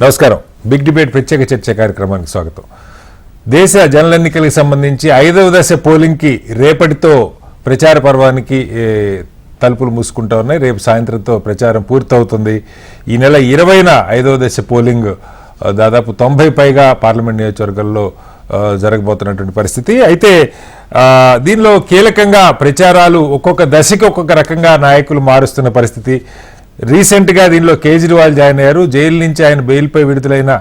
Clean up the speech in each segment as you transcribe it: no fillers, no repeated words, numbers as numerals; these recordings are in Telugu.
నమస్కారం. బిగ్ డిబేట్ ప్రత్యేక చర్చ కార్యక్రమానికి స్వాగతం. దేశ జనరల్ ఎన్నికలకు సంబంధించి 5వ దశ పోలింగ్కి రేపటితో ప్రచార పర్వానికి తలుపులు మూసుకుంటా ఉన్నాయి. రేపు సాయంత్రంతో ప్రచారం పూర్తవుతుంది. ఈ నెల 20న 5వ దశ పోలింగ్ దాదాపు 90 పైగా పార్లమెంట్ నియోజకవర్గాల్లో జరగబోతున్నటువంటి పరిస్థితి. అయితే దీనిలో కీలకంగా ప్రచారాలు ఒక్కొక్క దశకి ఒక్కొక్క రకంగా నాయకులు మారుస్తున్న పరిస్థితి. రీసెంట్గా దీనిలో కేజ్రీవాల్ జాయిన్ అయ్యారు. జైలు నుంచి ఆయన బెయిల్పై విడుదలైన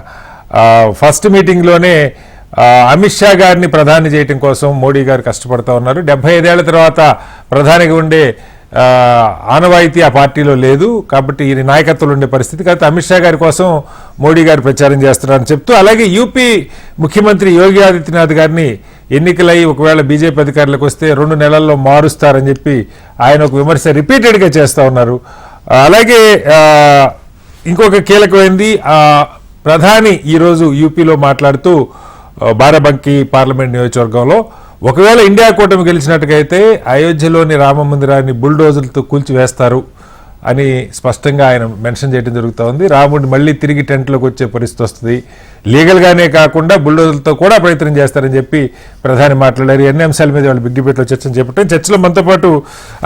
ఫస్ట్ మీటింగ్లోనే అమిత్ షా గారిని ప్రధాని చేయడం కోసం మోడీ గారు కష్టపడుతూ ఉన్నారు. 75 ఏళ్ల తర్వాత ప్రధానిగా ఉండే ఆనవాయితీ ఆ పార్టీలో లేదు కాబట్టి ఈయన నాయకత్వంలో ఉండే పరిస్థితి. కాబట్టి అమిత్ షా గారి కోసం మోడీ గారు ప్రచారం చేస్తున్నారని చెప్తూ, అలాగే యూపీ ముఖ్యమంత్రి యోగి ఆదిత్యనాథ్ గారిని ఎన్నికలై ఒకవేళ బీజేపీ అధికారులకు వస్తే 2 నెలల్లో మారుస్తారని చెప్పి ఆయన ఒక విమర్శ రిపీటెడ్గా చేస్తూ ఉన్నారు. అలాగే ఇంకొక కీలకమైంది, ప్రధాని ఈరోజు యూపీలో మాట్లాడుతూ బారాబంకీ పార్లమెంట్ నియోజకవర్గంలో ఒకవేళ ఇండియా కూటమి గెలిచినట్టుగైతే అయోధ్యలోని రామ మందిరాన్ని బుల్డోజర్లతో కూల్చివేస్తారు అని స్పష్టంగా ఆయన మెన్షన్ చేయడం జరుగుతూ ఉంది. రాముడిని మళ్ళీ తిరిగి టెంట్లోకి వచ్చే పరిస్థితి వస్తుంది, లీగల్గానే కాకుండా బుల్డోజర్లతో కూడా ప్రయత్నం చేస్తారని చెప్పి ప్రధాని మాట్లాడారు. ఎన్ని అంశాల మీద వాళ్ళు బిగ్ డిబేట్లో చర్చను చేపట్టారు. చర్చలో మనతో పాటు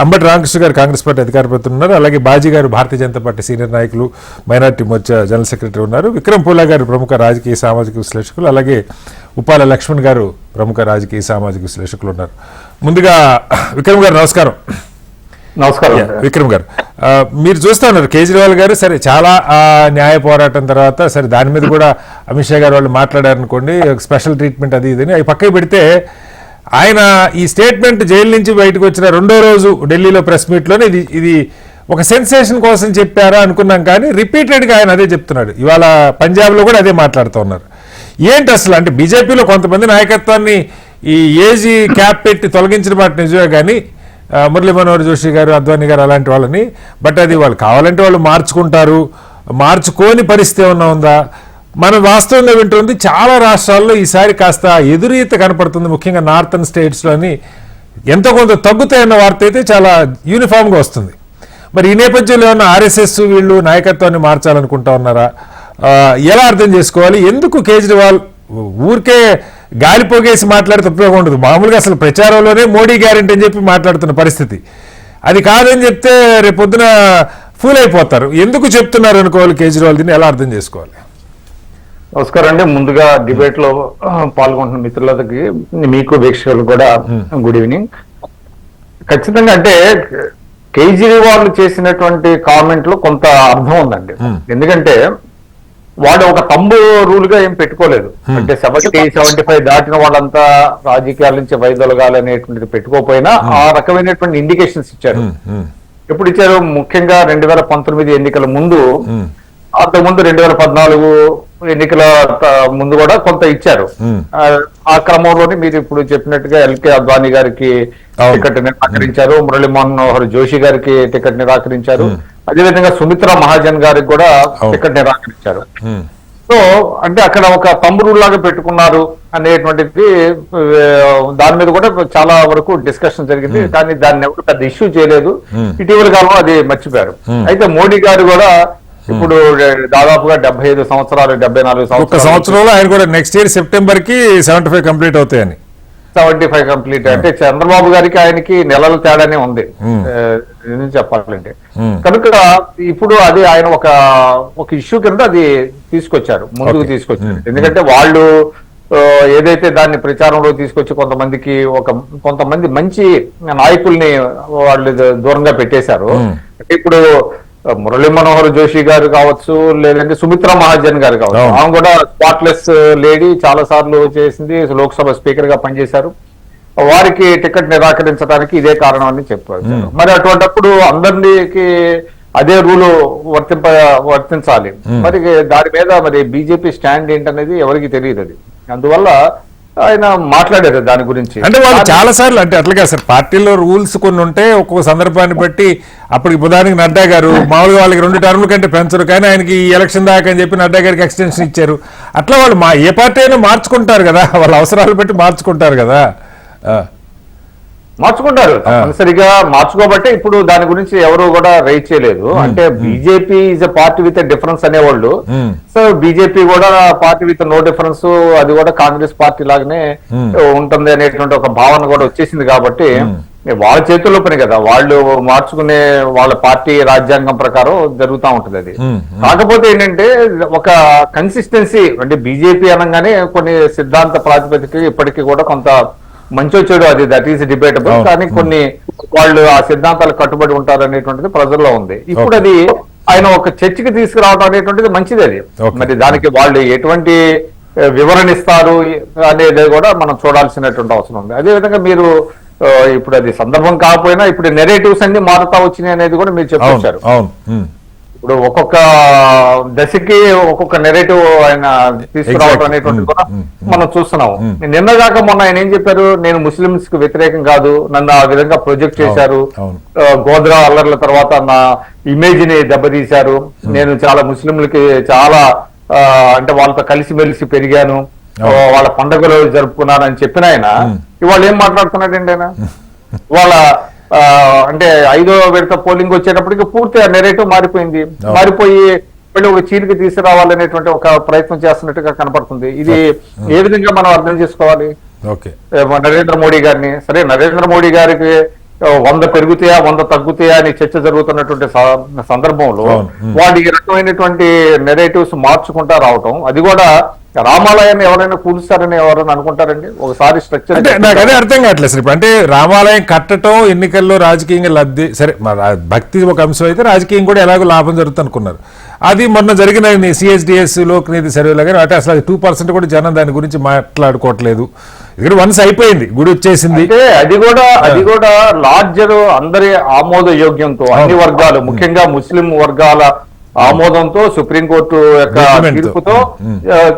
అంబటి రామకృష్ణ గారు కాంగ్రెస్ పార్టీ అధికార ప్రతినిధి ఉన్నారు. అలాగే బాజీ గారు భారతీయ జనతా పార్టీ సీనియర్ నాయకులు, మైనార్టీ మోర్చా జనరల్ సెక్రటరీ ఉన్నారు. విక్రమ్ పూలా గారు ప్రముఖ రాజకీయ సామాజిక విశ్లేషకులు, అలాగే ఉప్పాల లక్ష్మణ్ గారు ప్రముఖ రాజకీయ సామాజిక విశ్లేషకులు ఉన్నారు. ముందుగా విక్రమ్ గారు నమస్కారం. నమస్కారం. విక్రమ్ గారు, మీరు చూస్తా ఉన్నారు కేజ్రీవాల్ గారు సరే చాలా న్యాయ పోరాటం తర్వాత సరే దాని మీద కూడా అమిత్ షా గారు వాళ్ళు మాట్లాడారనుకోండి, స్పెషల్ ట్రీట్మెంట్ అది ఇదని అవి పక్కకి పెడితే ఆయన ఈ స్టేట్మెంట్ జైలు నుంచి బయటకు వచ్చిన 2వ రోజు ఢిల్లీలో ప్రెస్ మీట్లోనే ఇది ఒక సెన్సేషన్ కోసం చెప్పారా అనుకున్నాం, కానీ రిపీటెడ్గా ఆయన అదే చెప్తున్నాడు. ఇవాళ పంజాబ్లో కూడా అదే మాట్లాడుతూ ఉన్నారు. ఏంటి అసలు అంటే బీజేపీలో కొంతమంది నాయకత్వాన్ని ఈ ఏజీ క్యాప్ పెట్టి తొలగించిన మాట నిజమే, కానీ మురళీ మనోహర్ జోషి గారు, అద్వానీ గారు అలాంటి వాళ్ళని, బట్ అది వాళ్ళు కావాలంటే వాళ్ళు మార్చుకుంటారు, మార్చుకోని పరిస్థితి ఏమన్నా ఉందా? మనం వాస్తవంగా వింటుంది చాలా రాష్ట్రాల్లో ఈసారి కాస్త ఎదురీత కనపడుతుంది, ముఖ్యంగా నార్థన్ స్టేట్స్లోని ఎంతో కొంత తగ్గుతాయన్న వార్త అయితే చాలా యూనిఫామ్గా వస్తుంది. మరి ఈ నేపథ్యంలో ఏమన్నా ఆర్ఎస్ఎస్ వీళ్ళు నాయకత్వాన్ని మార్చాలనుకుంటా ఉన్నారా? ఎలా అర్థం చేసుకోవాలి? ఎందుకు కేజ్రీవాల్ ఊరికే గాలి పోగేసి మాట్లాడితే ఉపయోగం ఉండదు. మామూలుగా అసలు ప్రచారంలోనే మోడీ గ్యారెంటీ అని చెప్పి మాట్లాడుతున్న పరిస్థితి, అది కాదని చెప్తే రేపొద్దున ఫూల్ అయిపోతారు. ఎందుకు చెప్తున్నారు అనుకోవాలి కేజ్రీవాల్, దీన్ని ఎలా అర్థం చేసుకోవాలి? నమస్కారం అండి. ముందుగా డిబేట్ లో పాల్గొంటున్న మిత్రులకి, మీకు వీక్షకులు కూడా గుడ్ ఈవినింగ్. ఖచ్చితంగా అంటే కేజ్రీవాల్ చేసినటువంటి కామెంట్ లో కొంత అర్థం ఉందండి. ఎందుకంటే వాడు ఒక తంబు రూల్ గా ఏం పెట్టుకోలేదు. అంటే 70-75 దాటిన వాళ్ళంతా రాజకీయాల నుంచి వైదొలగాలి అనేటువంటిది పెట్టుకోకపోయినా ఆ రకమైనటువంటి ఇండికేషన్స్ ఇచ్చారు. ఎప్పుడు ఇచ్చారు? ముఖ్యంగా 2019 ఎన్నికల ముందు, అంతకుముందు 2014 ఎన్నికల ముందు కూడా కొంత ఇచ్చారు. ఆ క్రమంలోనే మీరు ఇప్పుడు చెప్పినట్టుగా ఎల్కే అద్వానీ గారికి టికెట్ నిరాకరించారు, మురళీ మనోహర్ జోషి గారికి టికెట్ నిరాకరించారు, అదేవిధంగా సుమిత్రా మహాజన్ గారికి కూడా టికెట్ నిరాకరించారు. సో అంటే అక్కడ ఒక తమ్ముడు లాగా పెట్టుకున్నారు అనేటువంటిది, దాని మీద కూడా చాలా వరకు డిస్కషన్ జరిగింది. కానీ దాన్ని ఎవరు పెద్ద ఇష్యూ చేయలేదు. ఇటీవల కాలంలో అది మర్చిపోయారు. అయితే మోడీ గారు కూడా ఇప్పుడు దాదాపుగా 75 సంవత్సరాలు, 74 సంవత్సరాలు ఆయన కూడా నెక్స్ట్ ఇయర్ సెప్టెంబర్ కి 75 కంప్లీట్ అవుతాయని. 75 కంప్లీట్ అంటే చంద్రబాబు గారికి ఆయనకి నెలల తేడానే ఉంది చెప్పాలంటే. కనుక ఇప్పుడు అది ఆయన ఒక ఇష్యూ కింద అది తీసుకొచ్చారు, ముందుకు తీసుకొచ్చారు. ఎందుకంటే వాళ్ళు ఏదైతే దాన్ని ప్రచారంలో తీసుకొచ్చి కొంతమంది మంచి నాయకుల్ని వాళ్ళు దూరంగా పెట్టేశారు. ఇప్పుడు మురళీ మనోహర్ జోషి గారు కావచ్చు, లేదంటే సుమిత్రా మహాజన్ గారు కావచ్చు, ఆమె కూడా స్పాట్లెస్ లేడీ, చాలా సార్లు చేసింది, లోక్సభ స్పీకర్ గా పనిచేశారు. వారికి టికెట్ నిరాకరించడానికి ఇదే కారణం అని చెప్పారు. మరి అటువంటిప్పుడు అందరికి అదే రూలు వర్తించాలి. మరి దాని మీద మరి బీజేపీ స్టాండ్ ఏంటనేది ఎవరికి తెలియదు. అది అందువల్ల ఆయన మాట్లాడారు దాని గురించి. అంటే వాళ్ళు చాలా సార్లు అంటే అట్లాగా సార్, పార్టీలో రూల్స్ కొన్ని ఉంటే ఒక్కొక్క సందర్భాన్ని బట్టి, అప్పటికి ఉదాహరణకి నడ్డా గారు మామూలుగా వాళ్ళకి 2 టర్ముల కంటే పెంచరు, కానీ ఆయనకి ఈ ఎలక్షన్ దాకా అని చెప్పి నడ్డా గారికి ఎక్స్టెన్షన్ ఇచ్చారు. అట్లా వాళ్ళు ఏ పార్టీ అయినా మార్చుకుంటారు కదా, వాళ్ళ అవసరాలు బట్టి మార్చుకుంటారు కదా. మార్చుకుంటారు తప్పనిసరిగా మార్చుకోబట్టే ఇప్పుడు దాని గురించి ఎవరు కూడా రైట్ చేయలేదు. అంటే BJP is a party with difference అనేవాళ్ళు. సో బీజేపీ కూడా పార్టీ విత్ నో డిఫరెన్స్, అది కూడా కాంగ్రెస్ పార్టీ లాగానే ఉంటుంది అనేటువంటి ఒక భావన కూడా వచ్చేసింది. కాబట్టి వాళ్ళ చేతుల్లో పని కదా, వాళ్ళు మార్చుకునే వాళ్ళ పార్టీ రాజ్యాంగం ప్రకారం జరుగుతూ ఉంటుంది అది. కాకపోతే ఏంటంటే ఒక కన్సిస్టెన్సీ, అంటే బీజేపీ అనగానే కొన్ని సిద్ధాంత ప్రాతిపదిక ఇప్పటికీ కూడా కొంత మంచో చెడు అది దట్ ఈస్ డిబేటబుల్, కానీ కొన్ని వాళ్ళు ఆ సిద్ధాంతాలకు కట్టుబడి ఉంటారు అనేటువంటిది ప్రజల్లో ఉంది. ఇప్పుడు అది ఆయన ఒక చర్చకి తీసుకురావడం అనేటువంటిది మంచిది. అది మరి దానికి వాళ్ళు ఎటువంటి వివరణ ఇస్తారు అనేది కూడా మనం చూడాల్సినటువంటి అవసరం ఉంది. అదేవిధంగా మీరు ఇప్పుడు అది సందర్భం కాకపోయినా ఇప్పుడు నెరేటివ్స్ అన్ని మారుతా వచ్చినాయి అనేది కూడా మీరు చెప్పొచ్చారు. ఇప్పుడు ఒక్కొక్క దశకి ఒక్కొక్క నెరేటివ్ ఆయన తీసుకురావడం అనేటువంటిది కూడా మనం చూస్తున్నాము. నిన్నగాక మొన్న ఆయన ఏం చెప్పారు, నేను ముస్లింస్ కు వ్యతిరేకం కాదు, నన్ను ఆ విధంగా ప్రొజెక్ట్ చేశారు, గోద్రా అల్లర్ల తర్వాత నా ఇమేజ్ ని దెబ్బతీశారు, నేను చాలా ముస్లింలకి చాలా అంటే వాళ్ళతో కలిసిమెలిసి పెరిగాను, వాళ్ళ పండుగలు జరుపుకున్నాను అని చెప్పిన ఆయన ఇవాళ ఏం మాట్లాడుతున్నాడండి ఆయన? వాళ్ళ అంటే 5వ విడత పోలింగ్ వచ్చేటప్పటికి పూర్తిగా నెరేటివ్ మారిపోయింది. మారిపోయి మళ్ళీ ఒక చీలికి తీసుకురావాలనేటువంటి ఒక ప్రయత్నం చేస్తున్నట్టుగా కనపడుతుంది. ఇది ఏ విధంగా మనం అర్థం చేసుకోవాలి నరేంద్ర మోడీ గారిని? సరే, నరేంద్ర మోడీ గారికి 100 పెరుగుతాయా 100 తగ్గుతాయా అని చర్చ జరుగుతున్నటువంటి సందర్భంలో వాళ్ళు ఈ రకమైనటువంటి నెరేటివ్స్ మార్చుకుంటా రావటం, అది కూడా రామాలయాన్ని ఎవరైనా కూలుస్తారని ఎవరైనా అనుకుంటారండి? ఒకసారి స్ట్రక్చర్ అంటే నాకు అదే అర్థం కావట్లేదు సార్. ఇప్పుడు అంటే రామాలయం కట్టడం ఎన్నికల్లో రాజకీయంగా లబ్ధి, సరే భక్తి ఒక అంశం అయితే రాజకీయం కూడా ఎలాగో లాభం జరుగుతుంది అనుకున్నారు. అది మొన్న జరిగిన సిఎస్డిఎస్ లోక్నీతి సర్వేలో కానీ అంటే అసలు 2% కూడా జనం దాని గురించి మాట్లాడుకోవట్లేదు. ఇక్కడ వన్స్ అయిపోయింది, గుడి వచ్చేసింది. అది కూడా లార్జర్ అందరి ఆమోద యోగ్యంతో అన్ని వర్గాలు, ముఖ్యంగా ముస్లిం వర్గాల ఆమోదంతో సుప్రీంకోర్టు యొక్క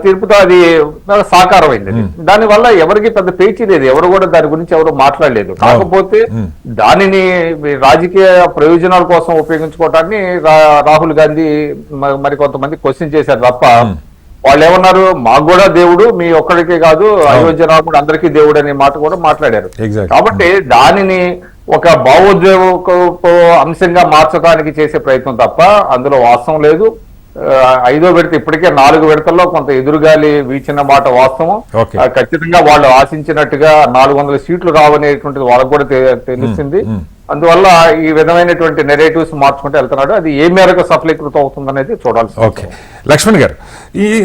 తీర్పుతో అది సాకారం అయింది. దాని వల్ల ఎవరికి పెద్ద పేచీ లేదు, ఎవరు కూడా దాని గురించి ఎవరు మాట్లాడలేదు. కాకపోతే దానిని రాజకీయ ప్రయోజనాల కోసం ఉపయోగించుకోవటాన్ని రాహుల్ గాంధీ మరి కొంతమంది క్వశ్చన్ చేశారు తప్ప వాళ్ళు ఏమన్నారు, మాకు కూడా దేవుడు మీ ఒక్కడికే కాదు, అయోధ్య రాముడు అందరికీ దేవుడు అనే మాట కూడా మాట్లాడారు. కాబట్టి దానిని ఒక భావోద్వేగ అంశంగా మార్చడానికి చేసే ప్రయత్నం తప్ప అందులో వాస్తవం లేదు. 5వ విడత ఇప్పటికే 4 విడతల్లో కొంత ఎదురుగాలి వీచిన మాట వాస్తవం. ఖచ్చితంగా వాళ్ళు ఆశించినట్టుగా 400 సీట్లు రావనేటువంటిది వాళ్ళకు కూడా తెలిసింది. అందువల్ల ఈ విధమైనటువంటి నెరేటివ్స్ మార్చుకుంటూ వెళ్తున్నాడు. అది ఏ మేరకు సఫలీకృతం అవుతుంది అనేది చూడాల్సి. ఓకే, లక్ష్మణ్ గారు,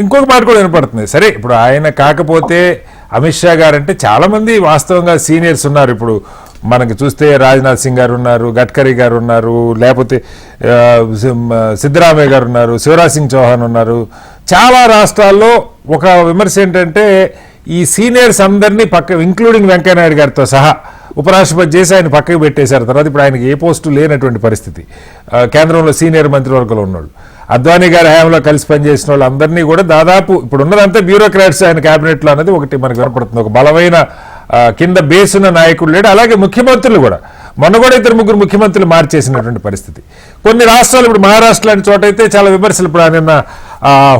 ఇంకొక మాట కూడా వినపడుతుంది. సరే, ఇప్పుడు ఆయన కాకపోతే అమిత్ షా గారు అంటే చాలా మంది వాస్తవంగా సీనియర్స్ ఉన్నారు. ఇప్పుడు మనకి చూస్తే రాజ్నాథ్ సింగ్ గారు ఉన్నారు, గడ్కరీ గారు ఉన్నారు, లేకపోతే సిద్ధరామయ్య గారు ఉన్నారు, శివరాజ్ సింగ్ చౌహాన్ ఉన్నారు. చాలా రాష్ట్రాల్లో ఒక విమర్శ ఏంటంటే ఈ సీనియర్స్ అందరినీ ఇంక్లూడింగ్ వెంకయ్యనాయుడు గారితో సహా ఉపరాష్ట్రపతి చేసి ఆయన పక్కకు పెట్టేశారు. తర్వాత ఇప్పుడు ఆయనకి ఏ పోస్టు లేనటువంటి పరిస్థితి. కేంద్రంలో సీనియర్ మంత్రివర్గంలో ఉన్నాడు. అద్వానీ గారి హయాంలో కలిసి పనిచేసిన వాళ్ళు అందరినీ కూడా దాదాపు ఇప్పుడు ఉన్నదంతా బ్యూరోక్రాట్స్ ఆయన క్యాబినెట్లో అనేది ఒకటి మనకు వినపడుతుంది. ఒక బలమైన కింద బేస్ ఉన్న నాయకుడు లేడు. అలాగే ముఖ్యమంత్రులు కూడా మొన్న కూడా 2-3 ముఖ్యమంత్రులు మార్చేసినటువంటి పరిస్థితి. కొన్ని రాష్ట్రాలు, ఇప్పుడు మహారాష్ట్ర లాంటి చోట అయితే చాలా విమర్శలు. ఇప్పుడు నిన్న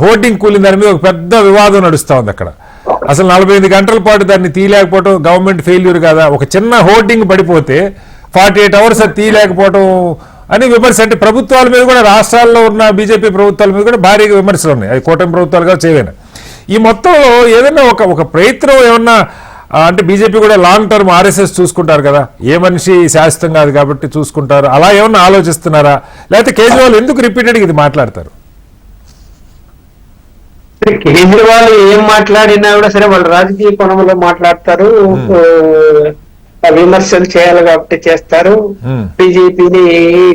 హోర్డింగ్ కూలిన దాని మీద ఒక పెద్ద వివాదం నడుస్తూ ఉంది అక్కడ. అసలు 45 గంటల పాటు దాన్ని తీయలేకపోవడం గవర్నమెంట్ ఫెయిల్యూర్ కదా, ఒక చిన్న హోర్డింగ్ పడిపోతే 48 అవర్స్ అది తీయలేకపోవడం అని విమర్శ. అంటే ప్రభుత్వాల మీద కూడా, రాష్ట్రాల్లో ఉన్న బీజేపీ ప్రభుత్వాల మీద కూడా భారీగా విమర్శలు ఉన్నాయి. అది కూటమి ప్రభుత్వాలుగా చేయలేను. ఈ మొత్తంలో ఏదైనా ఒక ప్రయత్నం ఏమన్నా అంటే బీజేపీ కూడా లాంగ్ టర్మ్ ఆర్ఎస్ఎస్ చూసుకుంటారు కదా, ఏ మనిషి శాశ్వతం కాదు కాబట్టి చూసుకుంటారు, అలా ఏమన్నా ఆలోచిస్తున్నారా? లేకపోతే కేజ్రీవాల్ ఎందుకు రిపీటెడ్గా ఇది మాట్లాడతారు? కేజ్రీవాల్ ఏం మాట్లాడినా కూడా సరే వాళ్ళు రాజకీయ కోణంలో మాట్లాడతారు, విమర్శలు చేయాలి కాబట్టి చేస్తారు. బీజేపీని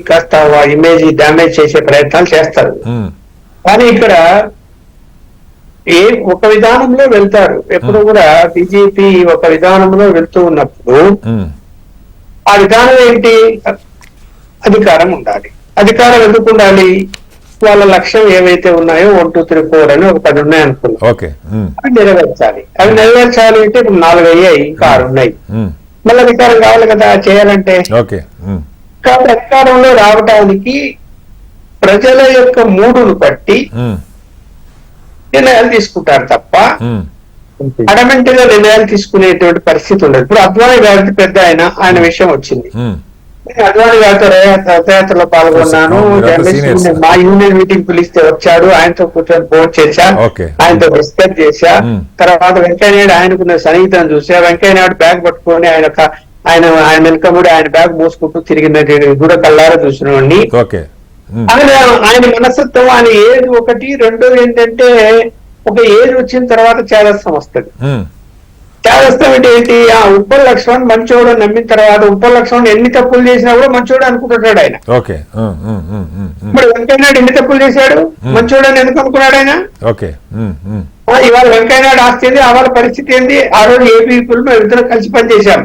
కాస్త ఇమేజ్ డ్యామేజ్ చేసే ప్రయత్నాలు చేస్తారు. కానీ ఇక్కడ ఒక విధానంలో వెళ్తారు. ఎప్పుడు కూడా బీజేపీ ఒక విధానంలో వెళ్తూ ఉన్నప్పుడు ఆ విధానం ఏంటి? అధికారం ఉండాలి. అధికారం ఎందుకు ఉండాలి? వాళ్ళ లక్ష్యం ఏవైతే ఉన్నాయో 1, 2, 3, 4 అని ఒక 10 ఉన్నాయి అనుకున్నాం. అవి నెరవేర్చాలి. అవి నెరవేర్చాలి అంటే ఇప్పుడు 4 అయ్యాయి, ఇంకా 6 ఉన్నాయి. మళ్ళీ అధికారం కావాలి కదా చేయాలంటే. కాబట్టి అధికారంలో రావడానికి ప్రజల యొక్క మూడును బట్టి నిర్ణయాలు తీసుకుంటారు తప్ప అడమెంట్ గా నిర్ణయాలు తీసుకునేటువంటి పరిస్థితి ఉండదు. ఇప్పుడు అద్వానీ గారి పెద్ద ఆయన విషయం వచ్చింది. నేను అద్వానీ గారితో రథయాత్రలో పాల్గొన్నాను, జర్నలిస్ట్ మా యూనియన్ మీటింగ్ పిలిస్తే వచ్చాడు, ఆయనతో కూర్చొని ఫోన్ చేశా, ఆయనతో డిస్కస్ చేశా. తర్వాత వెంకయ్యనాయుడు ఆయనకున్న సన్నిహితం చూసా. వెంకయ్యనాయుడు బ్యాగ్ పట్టుకొని ఆయన వెనుకబడి ఆయన బ్యాగ్ మోసుకుంటూ తిరిగిన కూడా కళ్ళారా చూసినవాడిని. ఆయన మనస్తత్వం, ఆయన ఏజ్ ఒకటి. రెండోది ఏంటంటే ఒక ఏజ్ వచ్చిన తర్వాత చేదస్తం వస్తుంది. చేదస్తం ఏంటి, ఆ ఉప్పల్ లక్ష్మణ్ మంచోడు నమ్మిన తర్వాత ఉప్పల్ లక్ష్మణ్ ఎన్ని తప్పులు చేసినా కూడా మంచోడు అనుకుంటున్నాడు ఆయన. ఇప్పుడు వెంకయ్యనాయుడు ఎన్ని తప్పులు చేశాడు, మంచోడు అని ఎందుకు అనుకున్నాడు ఆయన? ఇవాళ వెంకయ్యనాయుడు ఆస్తి ఏంది, వాళ్ళ పరిస్థితి ఏంది? ఆ రోజు ఏపీ మేము ఇద్దరు కలిసి పనిచేశాం.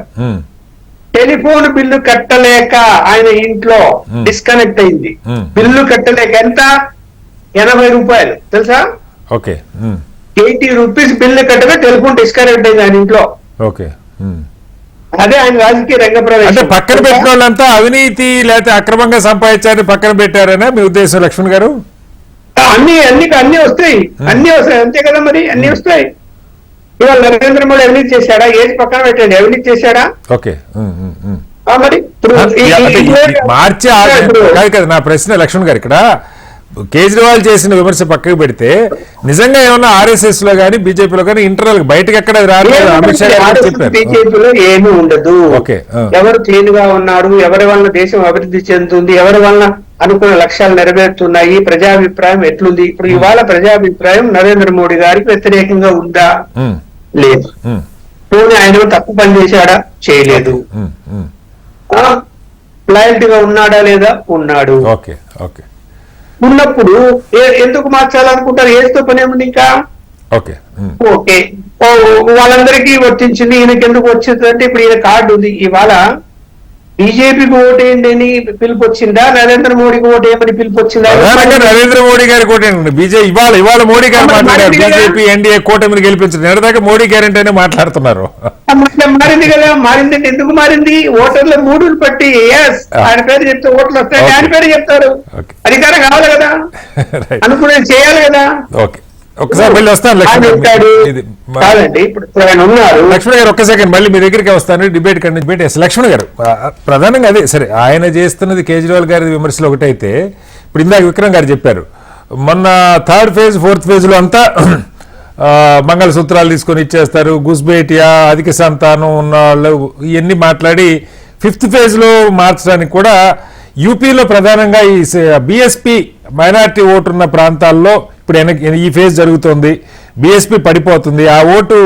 టెలిఫోన్ బిల్లు కట్టలేక ఆయన ఇంట్లో డిస్కనెక్ట్ అయింది. బిల్లు కట్టలేక ఎంత? 80 రూపాయలు తెలుసా? 80 రూపీస్ బిల్లు కట్టగా టెలిఫోన్ డిస్కనెక్ట్ అయింది ఆయన ఇంట్లో. అదే ఆయన రాజకీయ రంగ ప్రవేశం. పక్కన పెట్టిన వాళ్ళంతా అవినీతి లేకపోతే అక్రమంగా సంపాదించారని పక్కన పెట్టారనే మీ ఉద్దేశం లక్ష్మణ్ గారు? అన్ని వస్తాయి, అంతే కదా మరి, అన్ని వస్తాయి. ఇవాళ నరేంద్ర మోడీ అవినీతి చేశాడా? ఏది పక్కన పెట్టండి, అవినీతి చేశాడా? మరి మార్చి కాదు కదా నా ప్రశ్న లక్ష్మణ్ గారు. ఇక్కడ కేజ్రీవాల్ చేసిన విమర్శ పక్కకు పెడితే నిజంగా ఏమన్నా ఆర్ఎస్ఎస్ లో గానీ బీజేపీలో గానీ ఇంటర్నల్ బయటకు ఎక్కడ రాలేదు? అమిత్ షా చెప్పారు బీజేపీలో ఏమీ ఉండదు. ఎవరు క్లీన్ గా ఉన్నారు, ఎవరి వలన దేశం అభివృద్ధి చెందుతుంది, ఎవరి వలన అనుకున్న లక్ష్యాలు నెరవేరుతున్నాయి, ప్రజాభిప్రాయం ఎట్లుంది? ఇప్పుడు ఇవాళ ప్రజాభిప్రాయం నరేంద్ర మోడీ గారికి వ్యతిరేకంగా ఉందా? లేదు. పోనీ ఆయన తప్పు పని చేశాడా? చేయలేదు. లాయల్టీ గా ఉన్నాడా లేదా? ఉన్నాడు. ఉన్నప్పుడు ఎందుకు మార్చాలనుకుంటారు? ఏజ్తో పని ఏముంది ఇంకా? ఓకే, వాళ్ళందరికీ వర్తించింది, ఈయనకి ఎందుకు వచ్చింది అంటే ఇప్పుడు ఈయన కార్డు ఉంది. ఇవాళ బీజేపీకి ఓటేయండి అని పిలుపు వచ్చిందా, నరేంద్ర మోడీకి ఓటేయమని పిలుపు వచ్చిందా? నరేంద్ర మోడీ గారికి ఓటేయండి. ఇవాళ మోడీ గారు మాట్లాడారు, బీజేపీ ఎన్డీఏ కూటమిని గెలిపించారు. నిన్నదాకా మోడీ గ్యారెంటీ అనే మాట్లాడుతున్నారు. మారింది కదా. మారిందంటే ఎందుకు మారింది? ఓటర్ల మూడుని బట్టి. ఆయన పేరు చెప్తే ఓట్లు వస్తాయి, ఆయన పేరు చెప్తారు. అధికారం కావాలి కదా, అనుకునేది చేయాలి కదా. ఒకసారి మళ్ళీ వస్తాను లక్ష్మణ్ గారు, ఒక్క సెకండ్ మళ్ళీ మీ దగ్గరికి వస్తాను. డిబేట్ కండి లక్ష్మణ్ గారు, ప్రధానంగా అదే సరే, ఆయన చేస్తున్నది కేజ్రీవాల్ గారి విమర్శలు ఒకటైతే, ఇప్పుడు ఇందాక విక్రమ్ గారు చెప్పారు మొన్న 3rd ఫేజ్ 4th ఫేజ్ లో అంతా మంగళసూత్రాలు తీసుకొని ఇచ్చేస్తారు, గుస్బేటియా, అధిక సంతానం ఉన్న వాళ్ళు ఇవన్నీ మాట్లాడి 5th ఫేజ్ లో మార్చడానికి కూడా యూపీలో ప్రధానంగా ఈ బీఎస్పీ మైనారిటీ ఓటున్న ప్రాంతాల్లో ఇప్పుడు ఈ ఫేజ్ జరుగుతోంది. బీఎస్పీ పడిపోతుంది, ఆ ఓటు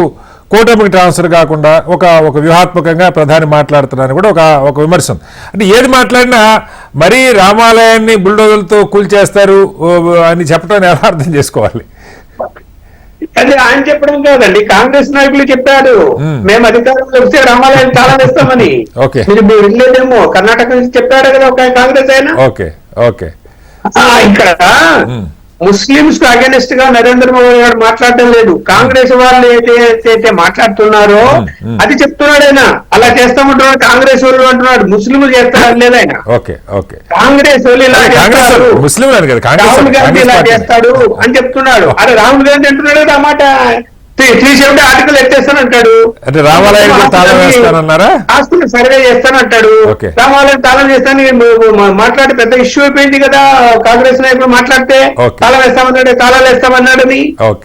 కూటమికి ట్రాన్స్ఫర్ కాకుండా ఒక వ్యూహాత్మకంగా ప్రధాని మాట్లాడుతున్నారని కూడా ఒక విమర్శ. అంటే ఏది మాట్లాడినా మరీ రామాలయాన్ని బుల్డోజర్లతో కూల్చేస్తారు అని చెప్పడం ఎలా అర్థం చేసుకోవాలి? అది ఆయన చెప్పడం కాదండి, కాంగ్రెస్ నాయకులు చెప్పారు, మేము అధికారంలో వస్తే రామాలయం తాళం వేస్తామని. మీరు వినలేదేమో, కర్ణాటక నుంచి చెప్పాడు కదా ఒక కాంగ్రెస్ ఆయన. ఇక్కడ ముస్లింస్ కు అగెనిస్ట్ గా నరేంద్ర మోడీ గారు మాట్లాడటం లేదు. కాంగ్రెస్ వాళ్ళు ఏదైతే మాట్లాడుతున్నారో అది చెప్తున్నాడు ఆయన. అలా చేస్తామంటున్నాడు కాంగ్రెస్ వాళ్ళు అంటున్నాడు, ముస్లింలు చేస్తారని లేదు ఆయన. కాంగ్రెస్ వాళ్ళు ఇలా చేస్తారు, రాహుల్ గాంధీ ఇలా చేస్తాడు అని చెప్తున్నాడు. అరే రాహుల్ గాంధీ అంటున్నాడు కదా ఆ మాట. 370 ఆర్టికల్ ఎత్తేస్తానంటాడు, ఆస్తులు సర్వే చేస్తానంటాడు, రామాలయం తాళం చేస్తాను మాట్లాడి పెద్ద ఇష్యూ అయిపోయింది కదా. కాంగ్రెస్ నాయకులు మాట్లాడితే తాళం వేస్తామన్నాడు, తాళాలు వేస్తామన్నాడని,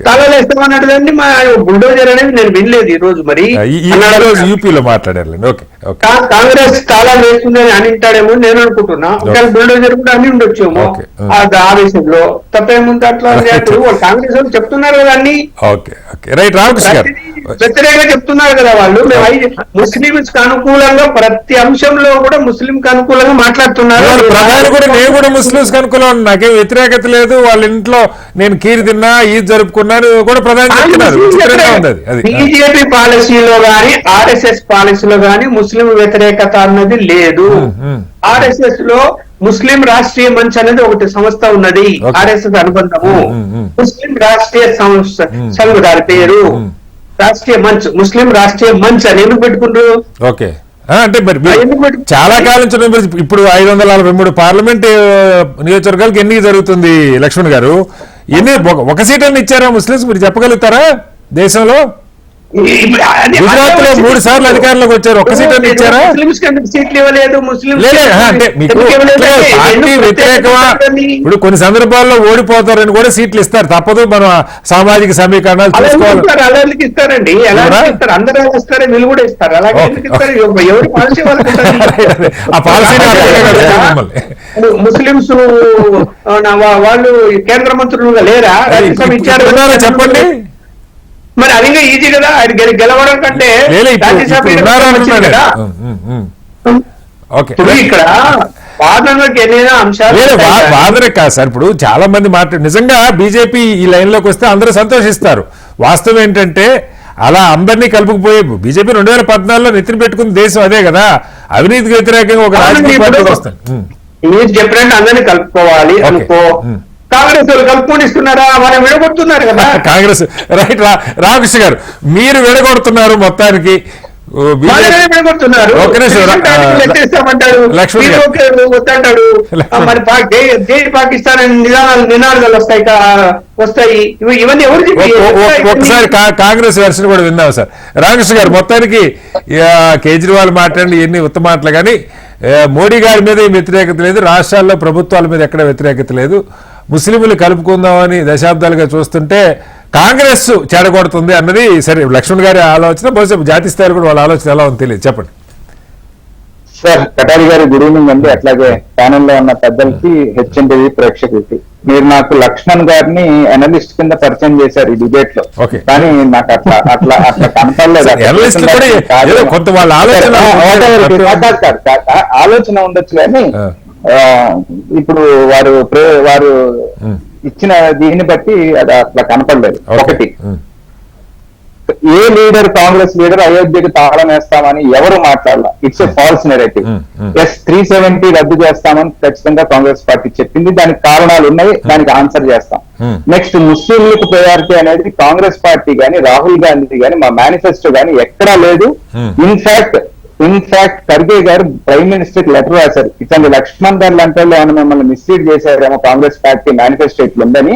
తాళాలు వేస్తామన్నాడు అని మా బుల్డోజర్ అనేది నేను వినలేదు ఈ రోజు. మరి యూపీలో మాట్లాడారు, కాంగ్రెస్ తాళాలు వేస్తుందని అని అంటాడేమో నేను అనుకుంటున్నా. ఒకవేళ బుల్డోజర్ కూడా అని ఉండొచ్చేమో ఆవేశంలో. తప్పేముంది అట్లా? కాంగ్రెస్ వాళ్ళు చెప్తున్నారు కదా అన్ని వ్యతిరేకంగా చెప్తున్నారు కదా వాళ్ళు. మేము ముస్లింస్ కి అనుకూలంగా ప్రతి అంశంలో కూడా ముస్లిం కి అనుకూలంగా మాట్లాడుతున్నారు. ప్రధాని కూడా నేను కూడా ముస్లింస్ కి అనుకూలం, నాకేం వ్యతిరేకత లేదు, వాళ్ళ ఇంట్లో నేను కీరు తిన్నా, ఈద్ జరుపుకున్నాను కూడా ప్రధాని చెప్తున్నారు. బీజేపీ పాలసీలో గాని ఆర్ఎస్ఎస్ పాలసీలో గాని ముస్లిం వ్యతిరేకత అన్నది లేదు. ఆర్ఎస్ఎస్ లో ముస్లిం రాష్ట్రీయ మంచ్ అనేది ఒకటి సంస్థ ఉన్నది, ఆర్ఎస్ఎస్ అనుబంధము. ముస్లిం రాష్ట్రీయ సంఘ దాని పేరు రాష్ట్రీయ మంచ్, ముస్లిం రాష్ట్రీయ మంచ్ అని ఎందుకు పెట్టుకుంటారు? అంటే మరి చాలా కాలం నుంచి ఇప్పుడు 543 పార్లమెంట్ నియోజకవర్గాలకు ఎన్ని జరుగుతుంది లక్ష్మణ్ గారు? ఎన్ని ఒక సీట్ అని ఇచ్చారా ముస్లింస్? మీరు చెప్పగలుగుతారా దేశంలో? ఇప్పుడు గుజరాత్ లో 3 సార్లు అధికారంలోకి వచ్చారు, ఒక్క సీట్ అని ఇచ్చారా? ముస్లిమ్స్ ఎందుకు సీట్లు ఇవ్వలేదు? ముస్లిమ్స్ లేదు అంటే మీకు పార్టీ వ్యతిరేకమా? ఇప్పుడు కొన్ని సందర్భాల్లో ఓడిపోతారని కూడా సీట్లు ఇస్తారు, తప్పదు, మనం సామాజిక సమీకరణాలు చూసుకోవాలి. అలాంటికి ఇస్తారండి, ఎలా ఇస్తారు? అందరూ ఇస్తారు, వీళ్ళు కూడా ఇస్తారు. అలాగే ఎందుకు ఇస్తారు? ఎవరి పాలసీ వాళ్ళకి ఉంటుంది. ఆ పాలసీని ముస్లిమ్స్ వాళ్ళు కేంద్ర మంత్రులుగా లేరా? రాజ్యసభ ఇచ్చారు చెప్పండి. మరి అది ఇంకా ఈజీ కదా, అది గెలవడం కంటే రాజ్యసభ కదా. ఇప్పుడు ఇక్కడ వాదనలకు ఎన్నైనా అంశాలు వాదన కాదు సార్. ఇప్పుడు చాలా మంది నిజంగా బీజేపీ ఈ లైన్ లోకి వస్తే అందరూ సంతోషిస్తారు. వాస్తవం ఏంటంటే అలా అందరినీ కలుపుకుపోయే బీజేపీ 2014లో నెత్తిన పెట్టుకున్న దేశం అదే కదా, అవినీతికి వ్యతిరేకంగా ఒక రాజకీయ పార్టీ వస్తుంది. మీరు చెప్పినట్టు అందరినీ కలుపుకోవాలి అనుకో. కాంగ్రెస్ వాళ్ళు కలుపుకొనిస్తున్నారా? మనం విడగొడుతున్నారు కదా కాంగ్రెస్. రైట్ రామకృష్ణ గారు, మీరు విడగొడుతున్నారు మొత్తానికి. విడగొడుతున్నారు, వద్దంటాడు. మరి జై పాకిస్తాన్ నినాదాలు వస్తాయి. ఇవన్నీ ఎవరు చెప్పి ఒకసారి కాంగ్రెస్ వెర్షన్ కూడా విన్నాం సార్. రామకృష్ణ గారు, మొత్తానికి కేజ్రీవాల్ మాట్లాడి ఎన్ని ఉత్తమ మాటలు, కానీ మోడీ గారి మీద వ్యతిరేకత లేదు, రాష్ట్రాల్లో ప్రభుత్వాల మీద ఎక్కడ వ్యతిరేకత లేదు, ముస్లింలు కలుపుకుందామని దశాబ్దాలుగా చూస్తుంటే కాంగ్రెస్ చెడగొడుతుంది అన్నది సరే లక్ష్మణ్ గారి ఆలోచన. బహుశా జాతీయ స్థాయిలో కూడా వాళ్ళ ఆలోచన ఎలా ఉంది తెలియదు, చెప్పండి సార్. కటారి గారి గుడ్ ఈవినింగ్ అండి. అట్లాగే ప్యానెల్ లో ఉన్న పెద్దలకి, హెచ్ఎంటీవీ ప్రేక్షకులకి. మీరు నాకు లక్ష్మణ్ గారిని అనలిస్ట్ కింద పరిచయం చేశారు ఈ డిబేట్ లో, కానీ నాకు అట్లా అట్లా అట్లా కనపడలేదు. ఆలోచన ఉండొచ్చు కానీ ఇప్పుడు వారు ఇచ్చిన దీన్ని బట్టి అది అట్లా కనపడలేదు. ఒకటి, ఏ లీడర్, కాంగ్రెస్ లీడర్ అయోధ్యకి తాళం వేస్తామని ఎవరు మాట్లాడాల? It's a false narrative. 370 రద్దు చేస్తామని ఖచ్చితంగా కాంగ్రెస్ పార్టీ చెప్పింది, దానికి కారణాలు ఉన్నాయి, దానికి ఆన్సర్ చేస్తాం. నెక్స్ట్, ముస్లింలకు ప్రయారిటీ అనేది కాంగ్రెస్ పార్టీ గాని, రాహుల్ గాంధీ గాని, మా మేనిఫెస్టో గాని ఎక్కడా లేదు. ఇన్ఫాక్ట్ ఖర్గే గారు ప్రైమ్ మినిస్టర్ కి లెటర్ రాశారు, ఇట్లాంటి లక్ష్మణ్ గారు లాంటి వాళ్ళు ఏమైనా మిమ్మల్ని మిస్లీడ్ చేశారేమో, కాంగ్రెస్ పార్టీ మేనిఫెస్టో ఇట్లుందని.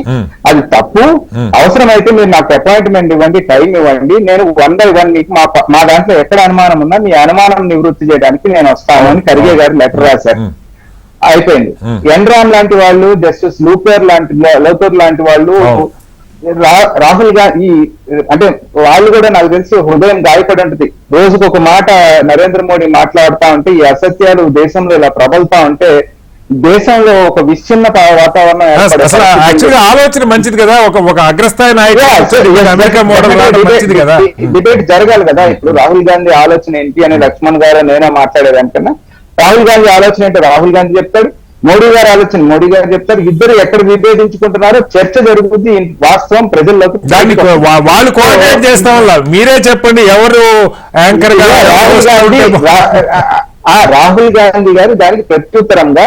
అది తప్పు. అవసరమైతే మీరు నాకు అపాయింట్మెంట్ ఇవ్వండి, టైం ఇవ్వండి, నేను 1 by 1 మీకు మా దాంట్లో ఎక్కడ అనుమానం ఉన్నా మీ అనుమానం నివృత్తి చేయడానికి నేను వస్తాను అని ఖర్గే గారు లెటర్ రాశారు. అయిపోయింది. ఎన్రామ్ లాంటి వాళ్ళు, జస్టిస్ లూథర్ లాంటి వాళ్ళు, రాహుల్ గాంధీ అంటే వాళ్ళు కూడా నాకు తెలిసి హృదయం గాయపడి ఉంటుంది. రోజుకు ఒక మాట నరేంద్ర మోడీ మాట్లాడుతా ఉంటే, ఈ అసత్యాలు దేశంలో ఇలా ప్రబలుతా ఉంటే దేశంలో ఒక విచ్ఛిన్న వాతావరణం ఆలోచన మంచిది కదా, ఒక అగ్రస్థాయి డిబేట్ జరగాలి కదా. ఇప్పుడు రాహుల్ గాంధీ ఆలోచన ఏంటి అని లక్ష్మణ్ గారు నేనే మాట్లాడేదానికన్నా, రాహుల్ గాంధీ ఆలోచన ఏంటో రాహుల్ గాంధీ చెప్తాడు, మోడీ గారి ఆలోచన మోడీ గారు చెప్తారు. ఇద్దరు ఎక్కడ విభేదించుకుంటున్నారో చర్చ జరుగుతుంది, వాస్తవం ప్రజల్లోకి. వాళ్ళు కోఆర్డినేట్ చేస్తా ఉన్నారు. మీరే చెప్పండి ఎవరు యాంకర్ గా? రాహుల్ గాంధీ గారు దానికి ప్రత్యుత్తరంగా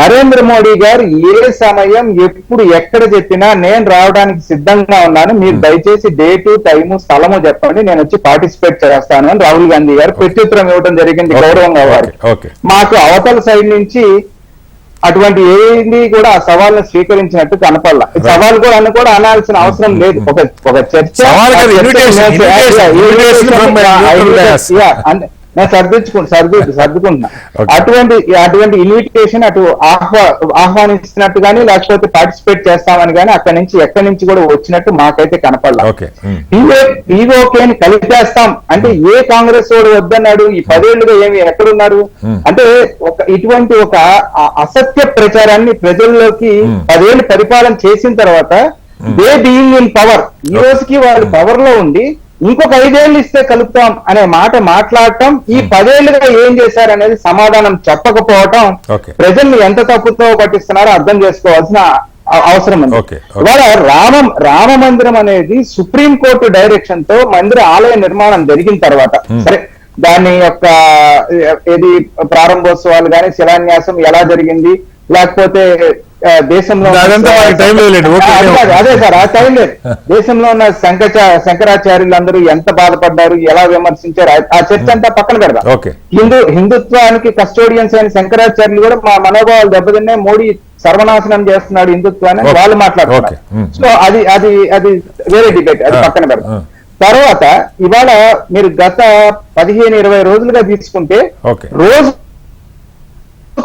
నరేంద్ర మోడీ గారు ఏ సమయం ఎప్పుడు ఎక్కడ చెప్పినా నేను రావడానికి సిద్ధంగా ఉన్నాను, మీరు దయచేసి డేటు, టైము, స్థలము చెప్పండి, నేను వచ్చి పార్టిసిపేట్ చేస్తాను అని రాహుల్ గాంధీ గారు ప్రత్యుత్తరం ఇవ్వడం జరిగింది గౌరవంగా వారు. మాకు అవతల సైడ్ నుంచి అటువంటి ఏది కూడా ఆ సవాల్ని స్వీకరించినట్టు కనపడాల. సవాల్ కూడా కూడా అనాల్సిన అవసరం లేదు. ఒక చర్చ నేను సర్దుకుంటున్నా. అటువంటి ఇన్విటేషన్ అటు ఆహ్వానిస్తున్నట్టు కానీ, లేకపోతే పార్టిసిపేట్ చేస్తామని కానీ ఎక్కడి నుంచి కూడా వచ్చినట్టు మాకైతే కనపడలా. పీఓకేని కలిపేస్తాం అంటే ఏ కాంగ్రెస్ వాడు వద్దన్నాడు? ఈ 10 ఏళ్లుగా ఏమి ఎక్కడున్నారు? అంటే ఇటువంటి ఒక అసత్య ప్రచారాన్ని ప్రజల్లోకి 10 ఏళ్ళు పరిపాలన చేసిన తర్వాత దే బీయింగ్ ఇన్ పవర్, ఈ రోజుకి వాళ్ళు పవర్ లో ఉండి ఇంకొక 5 ఏళ్ళు ఇస్తే కలుపుతాం అనే మాట మాట్లాడటం, ఈ 10 ఏళ్లుగా ఏం చేశారనేది సమాధానం చెప్పకపోవటం ప్రజల్ని ఎంత తప్పుతో పట్టిస్తున్నారో అర్థం చేసుకోవాల్సిన అవసరం ఉంది. ఇవాళ రామ మందిరం అనేది సుప్రీంకోర్టు డైరెక్షన్ తో మందిర ఆలయ నిర్మాణం జరిగిన తర్వాత, సరే దాని యొక్క ఏది ప్రారంభోత్సవాలు కానీ, శిలాన్యాసం ఎలా జరిగింది, లేకపోతే దేశంలో అదే సార్ ఆ టైం లేదు. దేశంలో ఉన్న శంకరాచార్యులందరూ ఎంత బాధపడ్డారు, ఎలా విమర్శించారు, ఆ చర్చ అంతా పక్కన పెడదాం. హిందుత్వానికి కస్టోడియన్స్ అయిన శంకరాచార్యులు కూడా మా మనోభావాలు దెబ్బతిన్నే, మోడీ సర్వనాశనం చేస్తున్నాడు హిందుత్వాన్ని వాళ్ళు మాట్లాడుతున్నారు. సో అది వేరే డిబేట్, అది పక్కన పెడదాం. తర్వాత ఇవాళ మీరు గత 15-20 రోజులుగా తీసుకుంటే ఓకే. రోజు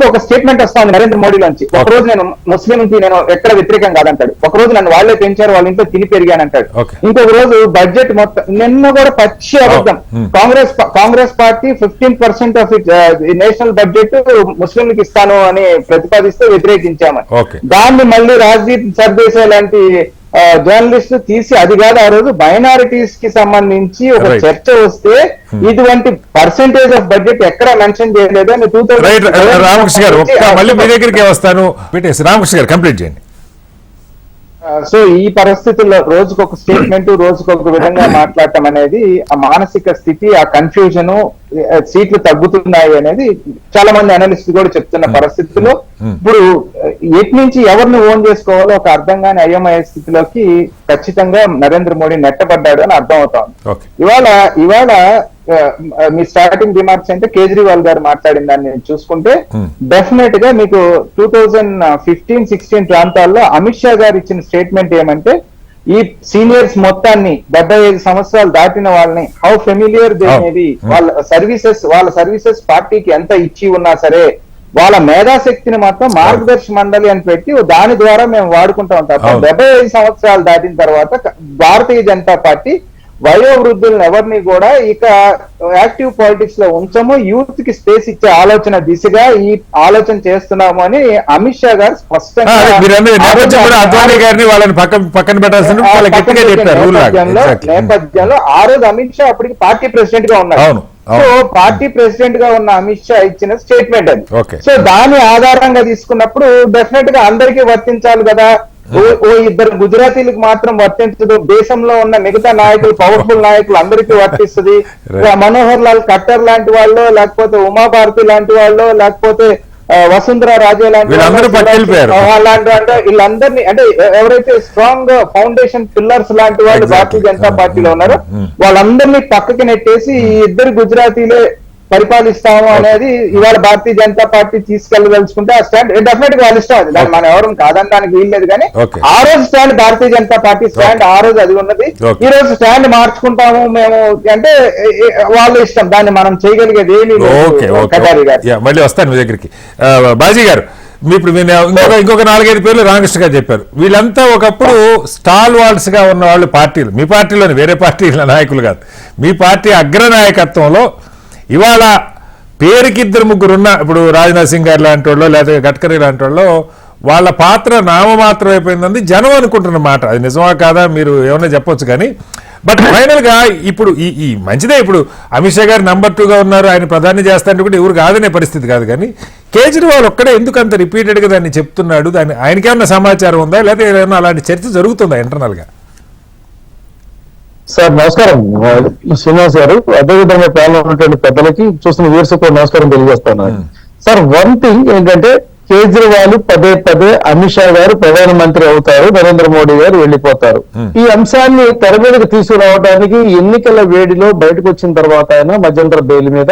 ఒక స్టేట్మెంట్ వస్తా ఉంది నరేంద్ర మోడీలోంచి. ఒక రోజు నేను ముస్లింకి నేను ఎక్కడ వ్యతిరేకం కాదంటాడు, ఒక రోజు నన్ను వాళ్ళే పెంచారు, వాళ్ళ ఇంట్లో తిని పెరిగానంటాడు, Okay. ఇంకొక రోజు బడ్జెట్ మొత్తం నిన్న కూడా పచ్చి అబద్ధం. Congress party 15% of national budget ముస్లింలకు ఇస్తాను అని ప్రతిపాదిస్తే వ్యతిరేకించామని, Okay. దాన్ని మళ్ళీ రాజ్దీప్ సర్దేశాయ్ లాంటి జర్నలిస్ట్ తీసి అది కాదు ఆ రోజు మైనారిటీస్ కి సంబంధించి ఒక Right. చర్చ వస్తే ఇటువంటి పర్సెంటేజ్ ఆఫ్ బడ్జెట్ ఎక్కడ మెన్షన్ చేయలేదు అని రైట్ రామకృష్ణ గారు మళ్ళీ మీ దగ్గరికి వస్తాను. పెట్టేసి రామకృష్ణ గారు కంప్లీట్ చేయండి. సో ఈ పరిస్థితుల్లో రోజుకొక స్టేట్మెంట్ రోజుకొక విధంగా మాట్లాడటం అనేది ఆ మానసిక స్థితి, ఆ కన్ఫ్యూజన్, సీట్లు తగ్గుతున్నాయి అనేది చాలా మంది అనలిస్ట్ కూడా చెప్తున్న పరిస్థితుల్లో ఇప్పుడు ఎటు నుంచి ఎవరిని ఓన్ చేసుకోవాలో ఒక అర్థం కాని అయోమయ స్థితిలోకి ఖచ్చితంగా నరేంద్ర మోడీ నెట్టబడ్డాడు అని అర్థం అవుతోంది. ఓకే. ఇవాళ మీ స్టార్టింగ్ రిమార్క్స్ అంటే కేజ్రీవాల్ గారు మాట్లాడిన దాన్ని చూసుకుంటే డెఫినెట్ గా మీకు 2015-16 ప్రాంతాల్లో అమిత్ షా గారు ఇచ్చిన స్టేట్మెంట్ ఏమంటే ఈ సీనియర్స్ మొత్తాన్ని 75 సంవత్సరాలు దాటిన వాళ్ళని హౌ ఫెమిలియర్ దే మేబీ వాళ్ళ సర్వీసెస్ పార్టీకి ఎంత ఇచ్చి ఉన్నా సరే వాళ్ళ మేధాశక్తిని మాత్రం మార్గదర్శి మండలి అని పెట్టి దాని ద్వారా మేము వాడుకుంటాం తప్ప 75 సంవత్సరాలు దాటిన తర్వాత భారతీయ జనతా పార్టీ వయోవృద్ధులను ఎవరిని కూడా ఇక యాక్టివ్ పాలిటిక్స్ లో ఉంచము, యూత్ కి స్పేస్ ఇచ్చే ఆలోచన దిశగా ఈ ఆలోచన చేస్తున్నాము అని అమిత్ షా గారు స్పష్టంగా అద్వానీ గారిని వాళ్ళని పక్కన పెట్టాల్సిన నేపథ్యంలో ఆ రోజు అమిత్ షా అప్పటికి పార్టీ ప్రెసిడెంట్ గా ఉన్నారు. సో పార్టీ ప్రెసిడెంట్ గా ఉన్న అమిత్ షా ఇచ్చిన స్టేట్మెంట్ అది. సో దాని ఆధారంగా తీసుకున్నప్పుడు డెఫినెట్ గా అందరికీ వర్తించాలి కదా. ఓ ఇద్దరు గుజరాతీలకు మాత్రం వర్తించదు, దేశంలో ఉన్న మిగతా నాయకులు పవర్ఫుల్ నాయకులు అందరికీ వర్తిస్తుంది. మనోహర్ లాల్ ఖట్టర్ లాంటి వాళ్ళు, లేకపోతే ఉమాభారతి లాంటి వాళ్ళు, లేకపోతే వసుంధరా రాజే లాంటి అలాంటి అంటే వీళ్ళందరినీ అంటే ఎవరైతే స్ట్రాంగ్ ఫౌండేషన్ పిల్లర్స్ లాంటి వాళ్ళు భారతీయ జనతా పార్టీలో ఉన్నారో వాళ్ళందరినీ పక్కకి నెట్టేసి ఈ ఇద్దరు గుజరాతీలే పరిపాలిస్తాము అనేది ఇవాళ భారతీయ జనతా పార్టీ తీసుకెళ్లదలుచుకుంటే ఆ స్టాండ్ డెఫినెట్ గా వాళ్ళు ఇష్టం అది, దాన్ని మనం ఎవరు కాదనడానికి వీల్లేదు. కానీ ఆ రోజు stand Bharatiya Janata party stand ఆ రోజు అది ఉన్నది. ఈ రోజు స్టాండ్ మార్చుకుంటాము మేము అంటే వాళ్ళ ఇష్టం, దాన్ని మనం చేయగలిగేది ఏమీ లేదు. మళ్ళీ వస్తాను మీ దగ్గరికి. బాజీ గారు ఇప్పుడు ఇంకొక 4-5 పేర్లు రామకృష్ణ గారు చెప్పారు. వీళ్ళంతా ఒకప్పుడు స్టాల్ వాల్స్ గా ఉన్న వాళ్ళు పార్టీలు, మీ పార్టీలోని వేరే పార్టీల నాయకులు కాదు, మీ పార్టీ అగ్రనాయకత్వంలో ఇవాళ పేరుకి 2-3 ఉన్న ఇప్పుడు రాజ్నాథ్ సింగ్ గారు లాంటి వాళ్ళు లేదా గడ్కరీ లాంటి వాళ్ళు వాళ్ళ పాత్ర నామమాత్రం అయిపోయిందని జనం అనుకుంటున్న మాట. అది నిజమా కాదా మీరు ఏమన్నా చెప్పొచ్చు. కానీ బట్ ఫైనల్ గా ఇప్పుడు ఈ మంచిదే, ఇప్పుడు అమిత్ షా గారు నంబర్ 2గా ఉన్నారు, ఆయన ప్రధాని చేస్తారంటే కూడా ఎవరు కాదనే పరిస్థితి కాదు. కానీ కేజ్రీవాల్ ఒక్కడే ఎందుకు అంత రిపీటెడ్ గా దాన్ని చెప్తున్నాడు? దాన్ని ఆయనకేమన్నా సమాచారం ఉందా లేదా ఏమైనా అలాంటి చర్చ జరుగుతుందా ఇంటర్నల్ గా? సార్ నమస్కారం శ్రీనివాస్ గారు, అదేవిధంగా ప్యానల్ ఉన్నటువంటి పెద్దలకి చూస్తున్న వ్యూవర్స్ కూడా నమస్కారం తెలియజేస్తాను. సార్ వన్ థింగ్ ఏంటంటే కేజ్రీవాల్ పదే అమిత్ షా గారు ప్రధానమంత్రి అవుతారు, నరేంద్ర మోడీ గారు వెళ్లిపోతారు. ఈ అంశాన్ని తెర మీదకి తీసుకురావడానికి ఎన్నికల వేడిలో బయటకు వచ్చిన తర్వాత ఆయన మధ్యంతర బెయిల్ మీద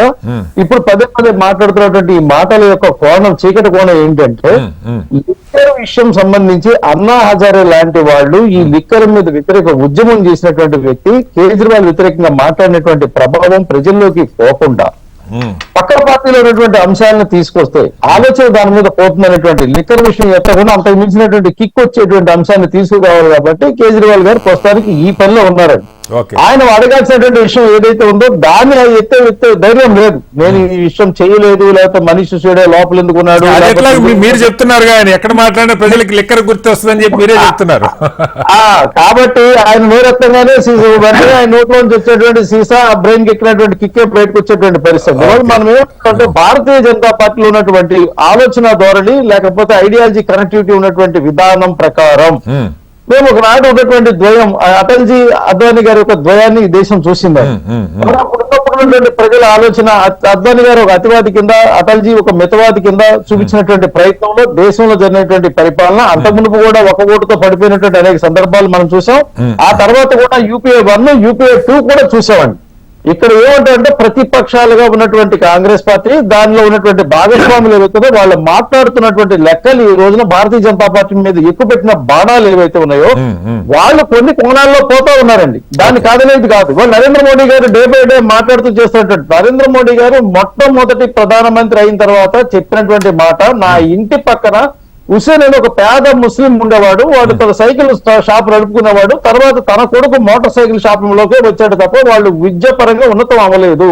ఇప్పుడు పదే మాట్లాడుతున్నటువంటి ఈ మాటల యొక్క కోణం, చీకటి కోణం ఏంటంటే లిక్కర్ విషయం సంబంధించి అన్నా హజారే లాంటి వాళ్ళు ఈ లిక్కర్ మీద వ్యతిరేక ఉద్యమం చేసినటువంటి వ్యక్తి కేజ్రీవాల్ వ్యతిరేకంగా మాట్లాడినటువంటి ప్రభావం ప్రజల్లోకి పోకుండా పక్క పార్టీలో ఉన్నటువంటి అంశాలను తీసుకొస్తే ఆలోచన దాని మీద పోతుందనేటువంటి లిక్కర్ విషయం ఎత్తకుండా అంతకు మించినటువంటి కిక్ వచ్చేటువంటి అంశాన్ని తీసుకురావాలి. కాబట్టి కేజ్రీవాల్ గారు ప్రస్తుతానికి ఈ పనిలో ఉన్నారండి. ఆయన అడగాల్సినటువంటి విషయం ఏదైతే ఉందో దాన్ని ఎత్తే ధైర్యం లేదు. నేను ఈ విషయం చేయలేదు, లేకపోతే మనిషి చూడే లోపల ఎందుకున్నాడు మీరు చెప్తున్నారు. ఆయన ఎక్కడ మాట్లాడినా ప్రజలకి లిక్కర్ గుర్తు వస్తుందని చెప్పి మీరే చెప్తున్నారు. కాబట్టి ఆయన నోరెత్తంగానే ఆయన నోట్లోంచి వచ్చేటువంటి సీసా బ్రెయిన్ కి ఎక్కినటువంటి కిక్కే బయటకు వచ్చేటువంటి పరిస్థితి. మనం ఏమంటే భారతీయ జనతా పార్టీలో ఉన్నటువంటి ఆలోచన ధోరణి లేకపోతే ఐడియాలజీ కనెక్టివిటీ ఉన్నటువంటి విధానం ప్రకారం మేము ఒకనాడు ఉన్నటువంటి ద్వయం అటల్జీ అద్వానీ గారి యొక్క ద్వయాన్ని ఈ దేశం చూసింది. ఉన్నటువంటి ప్రజల ఆలోచన అద్వానీ గారు ఒక అతివాది కింద, అటల్జీ ఒక మితవాది కింద చూపించినటువంటి ప్రయత్నంలో దేశంలో జరిగినటువంటి పరిపాలన అంతకుముందు కూడా ఒక ఓటుతో పడిపోయినటువంటి అనేక సందర్భాలు మనం చూసాం. ఆ తర్వాత కూడా UPA 1, UPA 2 కూడా చూసామండి. ఇక్కడ ఏమంటారంటే ప్రతిపక్షాలుగా ఉన్నటువంటి కాంగ్రెస్ పార్టీ దానిలో ఉన్నటువంటి భాగస్వాములు ఏవైతే వాళ్ళు మాట్లాడుతున్నటువంటి లెక్కలు ఈ రోజున భారతీయ జనతా పార్టీ మీద ఎక్కువ పెట్టిన బాణాలు ఏవైతే ఉన్నాయో వాళ్ళు కొన్ని కోణాల్లో పోతా ఉన్నారండి. దాన్ని కాదనేది కాదు. వాళ్ళు నరేంద్ర మోడీ గారు డే బై డే మాట్లాడుతూ చేస్తున్నటువంటి నరేంద్ర మోడీ గారు మొట్టమొదటి ప్రధానమంత్రి అయిన తర్వాత చెప్పినటువంటి మాట, నా ఇంటి పక్కన హుసేన్ అని ఒక పేద ముస్లిం ఉండేవాడు, వాడు తన సైకిల్ షాప్ నడుపుకునేవాడు, తర్వాత తన కొడుకు మోటార్ సైకిల్ షాప్ లోకే వచ్చాడు తప్ప వాళ్ళు విద్య పరంగా ఉన్నతం అవ్వలేదు.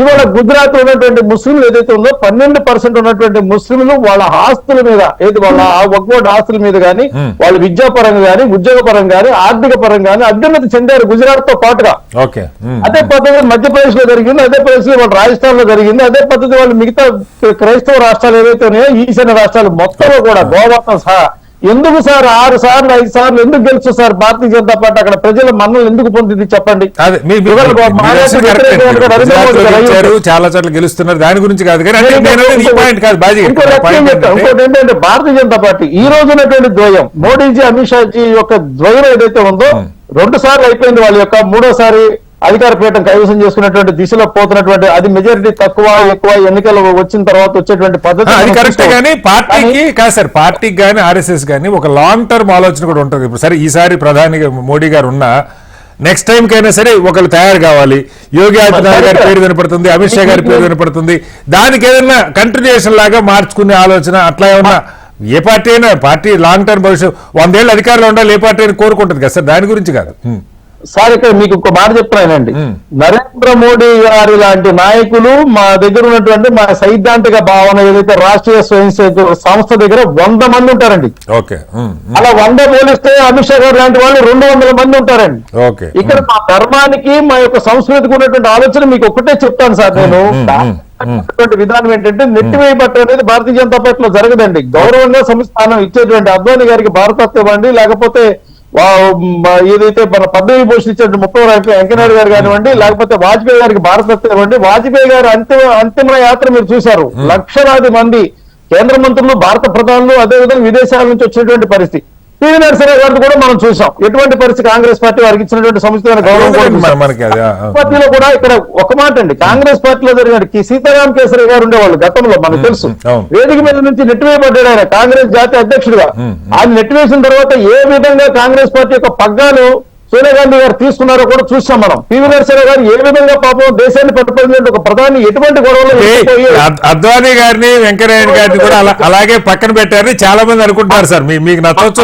ఇవాళ గుజరాత్ లో ఉన్నటువంటి ముస్లింలు ఏదైతే ఉందో 12% ఉన్నటువంటి ముస్లింలు వాళ్ళ ఆస్తుల మీద ఏది వాళ్ళ ఒక్కోటి ఆస్తుల మీద కానీ వాళ్ళు విద్యా పరంగా కానీ ఉద్యోగ పరంగా కానీ ఆర్థిక పరంగా కానీ అభ్యున్నతి చెందారు గుజరాత్ తో పాటుగా. అదే పద్ధతి మధ్యప్రదేశ్ లో జరిగింది, అదే పద్ధతి వాళ్ళు రాజస్థాన్ లో జరిగింది, అదే పద్ధతి వాళ్ళు మిగతా క్రైస్తవ రాష్ట్రాలు ఏవైతే ఉన్నాయో ఈశాన్య రాష్ట్రాలు మొత్తంలో కూడా గోవాతో సహా. ఎందుకు సార్ 6 సార్లు 5 సార్లు ఎందుకు గెలుసు సార్ భారతీయ జనతా పార్టీ? అక్కడ ప్రజల మన్నలు ఎందుకు పొందింది చెప్పండి. చాలా చోట్ల గెలుస్తున్నారు, దాని గురించి కాదు కానీ ఇంకోటి ఏంటంటే భారతీయ జనతా పార్టీ ఈ రోజు ఉన్నటువంటి ద్వయం మోడీజీ అమిత్ షాజీ యొక్క ద్వయం ఏదైతే ఉందో 2 సార్లు అయిపోయింది. వాళ్ళ యొక్క 3వ అధికార పీఠం కైవసం చేసుకున్నటువంటి దిశలో పోతున్నటువంటి అది మెజారిటీ తక్కువ ఎక్కువ ఎన్నికలు వచ్చిన తర్వాత వచ్చేటువంటి పద్ధతి అది కరెక్ట్. కానీ పార్టీకి కాదు సార్, పార్టీకి కానీ ఆర్ఎస్ఎస్ కానీ ఒక లాంగ్ టర్మ్ ఆలోచన కూడా ఉంటుంది. ఇప్పుడు సరే ఈసారి ప్రధాని మోడీ గారు ఉన్నా నెక్స్ట్ టైం కైనా సరే ఒకళ్ళు తయారు కావాలి. యోగి ఆదిత్యనాథ్ గారి పేరు వినపడుతుంది, అమిత్ షా గారి పేరు వినపడుతుంది. దానికి ఏదైనా కంటిన్యూషన్ లాగా మార్చుకునే ఆలోచన అట్లా ఏమన్నా ఏ పార్టీ అయినా పార్టీ లాంగ్ టర్మ్ భవిష్యత్ 100 ఏళ్ళు అధికారంలో ఉండాలి ఏ పార్టీ అయినా కోరుకుంటుంది కదా సార్, దాని గురించి కాదు. సార్ ఇక్కడ మీకు ఒక మాట చెప్తున్నానండి, నరేంద్ర మోడీ గారి లాంటి నాయకులు మా దగ్గర ఉన్నటువంటి మా సైద్ధాంతిక భావన ఏదైతే రాష్ట్రీయ స్వయం సేవక సంస్థ దగ్గర 100 మంది ఉంటారండి. అలా 100 పోలిస్తే అమిత్ షా గారు లాంటి వాళ్ళు 200 మంది ఉంటారండి. ఇక్కడ మా ధర్మానికి మా యొక్క సంస్కృతికి ఉన్నటువంటి ఆలోచన మీకు ఒకటే చెప్తాను సార్. నేను విధానం ఏంటంటే నెట్టివేయబట్ట అనేది భారతీయ జనతా పార్టీలో జరగదండి. గౌరవంగా సంస్థానం ఇచ్చేటువంటి అద్వానీ గారికి భారతత్వం ఇవ్వండి, లేకపోతే ఏదైతే మన పదవి పోషించే ముఖ్యమంత్రి వెంకయ్యనాయుడు గారు కానివ్వండి, లేకపోతే వాజ్పేయి గారికి భారతరత్న ఇవ్వండి. వాజ్పేయి గారు అంతిమ యాత్ర మీరు చూశారు, లక్షలాది మంది కేంద్ర మంత్రులు భారత ప్రధానులు అదేవిధంగా విదేశాల నుంచి వచ్చినటువంటి పరిస్థితి. పివి నరసింహరావు గారిని కూడా మనం చూసాం ఎటువంటి పరిస్థితి కాంగ్రెస్ పార్టీ వారికి ఇచ్చినటువంటి సముచితమైన గౌరవం. పార్టీలో కూడా ఇక్కడ ఒక మాట అండి, కాంగ్రెస్ పార్టీలో జరిగిన సీతారాం కేసరి గారు ఉండేవాళ్ళు గతంలో మనకు తెలుసు, వేదిక మీద నుంచి నెట్టివేయబడ్డాడు ఆయన కాంగ్రెస్ జాతీయ అధ్యక్షుడిగా. ఆయన నెట్టివేసిన తర్వాత ఏ విధంగా కాంగ్రెస్ పార్టీ యొక్క పగ్గాలు సోనియా గాంధీ గారు తీసుకున్నారో కూడా చూసాం మనం. పివి నరసింహరావు గారు ఏ విధంగా పాపం దేశాన్ని పట్టుకునే ఒక ప్రధాని ఎటువంటి గొడవలు అద్వానీ గారిని వెంకయ్యనాయుడు గారిని కూడా అలాగే పక్కన పెట్టారని చాలా మంది అనుకుంటున్నారు సార్. మీకు నచ్చవచ్చు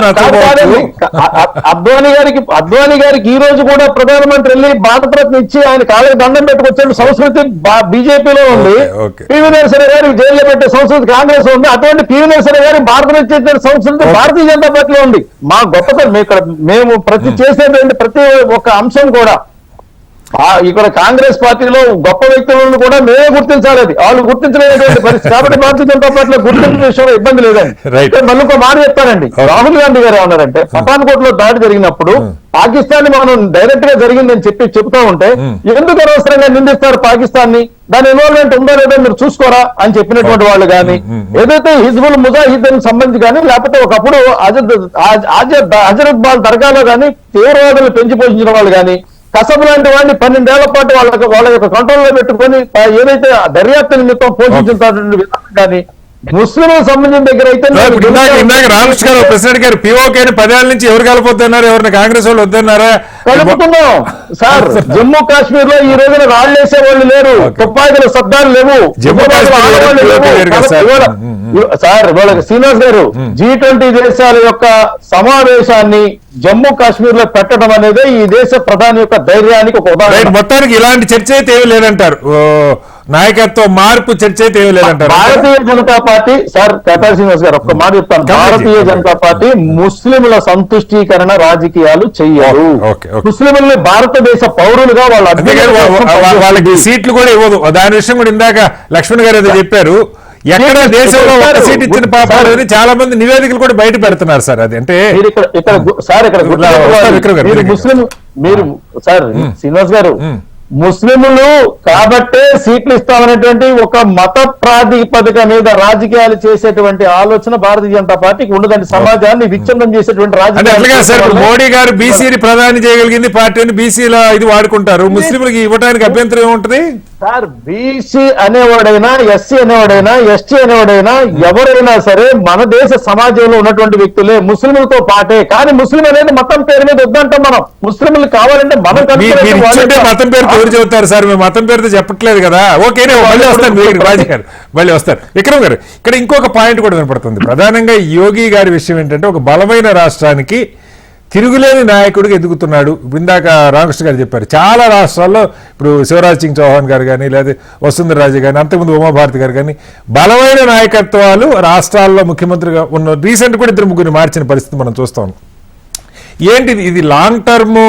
అద్వానీ గారికి ఈ రోజు కూడా ప్రధానమంత్రి వెళ్ళి భారతరత్న ఇచ్చి ఆయన కాళ్ళకి దండం పెట్టుకొచ్చే సంస్కృతి బీజేపీలో ఉంది. పివి నరసింహరావు గారికి జైల్లో పెట్టే సంస్కృతి కాంగ్రెస్ ఉంది. అటువంటి పివి నరసింహరావు గారికి భారతరత్న సంస్కృతి భారతీయ జనతా పార్టీలో ఉంది. మా గొప్పతనం ఇక్కడ మేము చేసేటువంటి ప్రతి ఒక్క అంశం కూడా ఇక్కడ కాంగ్రెస్ పార్టీలో గొప్ప వ్యక్తులను కూడా మేమే గుర్తించాలి, అది వాళ్ళు గుర్తించలేనటువంటి పరిస్థితి. కాబట్టి భారతీయ జనతా పార్టీలో గుర్తించిన విషయంలో ఇబ్బంది లేదండి. మళ్ళీ ఒక మాట చెప్తానండి, రాహుల్ గాంధీ గారు ఏమన్నారంటే పఠాన్కోట్ లో దాడి జరిగినప్పుడు పాకిస్తాన్ మనం డైరెక్ట్ గా జరిగిందని చెప్తా ఉంటే ఎందుకు అనవసరంగా నిందిస్తారు పాకిస్తాన్ ని, దాని ఇన్వాల్వ్మెంట్ ఉందో లేదో మీరు చూసుకోరా అని చెప్పినటువంటి వాళ్ళు కానీ, ఏదైతే హిజ్బుల్ ముజాహిద్దీన్ సంబంధించి కానీ లేకపోతే ఒకప్పుడు హజరత్ బాల్ దర్గాలో కానీ తీవ్రవాదులు పెంచి పోషించిన వాళ్ళు కానీ కసబ్ లాంటి వాడిని 12 ఏళ్ల పాటు వాళ్ళ యొక్క కంట్రోల్లో పెట్టుకొని ఏదైతే దర్యాప్తు నిమిత్తం పోషించినటువంటి విధానం కానీ ముస్లింలకు సంబంధించిన దగ్గర అయితే రామకృష్ణ గారు ప్రెసిడెంట్ గారు పిఓకే 10 ఏళ్ల నుంచి ఎవరు కలపొద్దన్నారు, ఎవరిని కాంగ్రెస్ వాళ్ళు వద్దన్నారా? కలుపుతున్నాం సార్. జమ్మూ కాశ్మీర్ లో ఈ రోజున రాళ్లేసే వాళ్ళు లేరు, తుపాకుల శబ్దాలు లేవు. సార్ వాళ్ళకి శ్రీనివాస్ గారు G20 దేశాల యొక్క సమావేశాన్ని జమ్మూ కాశ్మీర్ లో పెట్టడం అనేది ఈ దేశ ప్రధాని యొక్క ధైర్యానికి ఒక ఉదాహరణ. మొత్తానికి ఇలాంటి చర్చ అయితే ఏమీ లేదంటారు, నాయకత్వ మార్పు చర్చ అయితే ఏమీ లేదంటారు. భారతీయ జనతా పార్టీ సార్ కటా శ్రీనివాస్ గారు ఒక్క మాట చెప్తాను, భారతీయ జనతా పార్టీ ముస్లింల సంతుష్టీకరణ రాజకీయాలు చెయ్యరు. ముస్లింలని భారతదేశ పౌరులుగా వాళ్ళకి సీట్లు కూడా ఇవ్వదు. దాని విషయం కూడా ఇందాక లక్ష్మణ్ గారు ఏదో చెప్పారు, ఎక్కడ దేశంలో ఒక సీట్ ఇచ్చిన పాపాలని చాలా మంది నివేదికలు కూడా బయట పెడుతున్నారు సార్. అది అంటే సార్ ఇక్కడ ముస్లిం మీరు సార్ శ్రీనివాస్ గారు ముస్లింలు కాబట్టే సీట్లు ఇస్తామనేటువంటి ఒక మత ప్రాతిపదిక మీద రాజకీయాలు చేసేటువంటి ఆలోచన భారతీయ జనతా పార్టీకి ఉండదండి. సమాజాన్ని విచ్ఛిన్నం చేసేటువంటి అంటే ఎట్లాగా సార్ ఇప్పుడు మోడీ గారు బీసీని ప్రధాని చేయగలిగింది పార్టీని బీసీలో ఇది వాడుకుంటారు, ముస్లింలకు ఇవ్వడానికి అభ్యంతరం ఏముంటది సార్? బీసీ అనేవాడైనా, ఎస్సీ అనేవాడైనా, ఎస్టీ అనేవాడైనా, ఎవరైనా సరే మన దేశ సమాజంలో ఉన్నటువంటి వ్యక్తులే ముస్లింలతో పాటే. కానీ ముస్లిం అనేది మతం పేరు మీద వద్దంటాం మనం. ముస్లింలు కావాలంటే మనం మతం పేరుతో ఎవరు చెబుతారు సార్? మేము మతం పేరుతో చెప్పట్లేదు కదా. ఓకే, మళ్ళీ వస్తాను రాజు గారు, మళ్ళీ వస్తారు. విక్రమ్ గారు, ఇక్కడ ఇంకొక పాయింట్ కూడా వినపడుతుంది. ప్రధానంగా యోగి గారి విషయం ఏంటంటే ఒక బలమైన రాష్ట్రానికి తిరుగులేని నాయకుడికి ఎదుగుతున్నాడు. ఇందాక రామకృష్ణ గారు చెప్పారు, చాలా రాష్ట్రాల్లో ఇప్పుడు శివరాజ్ సింగ్ చౌహాన్ గారు కానీ, లేదా వసుంధర రాజే కానీ, అంతకుముందు ఉమాభారతి గారు కానీ బలమైన నాయకత్వాలు రాష్ట్రాల్లో ముఖ్యమంత్రిగా ఉన్న రీసెంట్ కూడా 2-3 మార్చిన పరిస్థితి మనం చూస్తాం. ఏంటిది ఇది లాంగ్ టర్మ్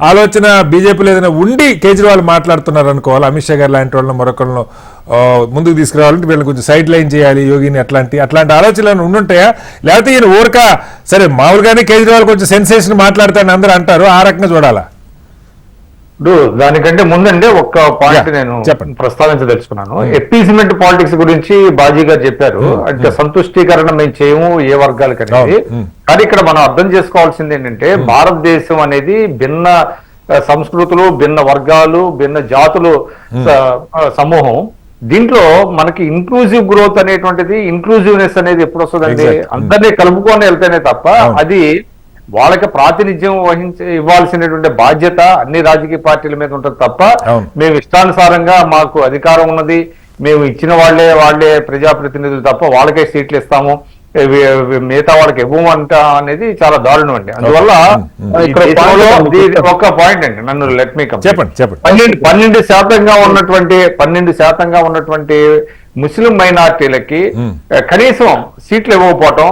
ఆలోచన బీజేపీలో ఏదైనా ఉండి కేజ్రీవాల్ మాట్లాడుతున్నారు అనుకోవాలి? అమిత్ షా గారు లాంటి వాళ్ళని మరొకళ్ళను ముందుకు తీసుకురావాలంటే వీళ్ళని కొంచెం సైడ్ లైన్ చేయాలి యోగిని, అట్లాంటి ఆలోచనలు ఉండుంటాయా? లేకపోతే ఈయన ఊరక సరే మామూలుగానే కేజ్రీవాల్ కొంచెం సెన్సేషన్ మాట్లాడతాడని అందరూ అంటారు, ఆ రకంగా చూడాలా? దానికంటే ముందంటే ఒక్క పాయింట్ నేను ప్రస్తావించదలుచుకున్నాను. ఎప్పీస్మెంట్ పాలిటిక్స్ గురించి బాజీ గారు చెప్పారు. అంటే సంతుష్టీకరణ మేము చేయము ఏ వర్గాలకు అనేది. కానీ ఇక్కడ మనం అర్థం చేసుకోవాల్సింది ఏంటంటే భారతదేశం అనేది భిన్న సంస్కృతులు, భిన్న వర్గాలు, భిన్న జాతులు సమూహం. దీంట్లో మనకి ఇంక్లూజివ్ గ్రోత్ అనేటువంటిది, ఇంక్లూజివ్నెస్ అనేది ఎప్పుడు వస్తుందండి? అందరినీ కలుపుకొని వెళ్తేనే తప్ప అది వాళ్ళకి ప్రాతినిధ్యం ఇవ్వాల్సినటువంటి బాధ్యత అన్ని రాజకీయ పార్టీల మీద ఉంటుంది తప్ప మేము ఇష్టానుసారంగా మాకు అధికారం ఉన్నది, మేము ఇచ్చిన వాళ్ళే ప్రజాప్రతినిధులు తప్ప వాళ్ళకే సీట్లు ఇస్తాము, మిగతా వాళ్ళకి ఇవ్వమంట అనేది చాలా దారుణం అండి. అందువల్ల ఒక పాయింట్ అండి, నన్ను లెట్ మీ చెప్పండి. 12% ఉన్నటువంటి ముస్లిం మైనార్టీలకి కనీసం సీట్లు ఇవ్వకపోవటం,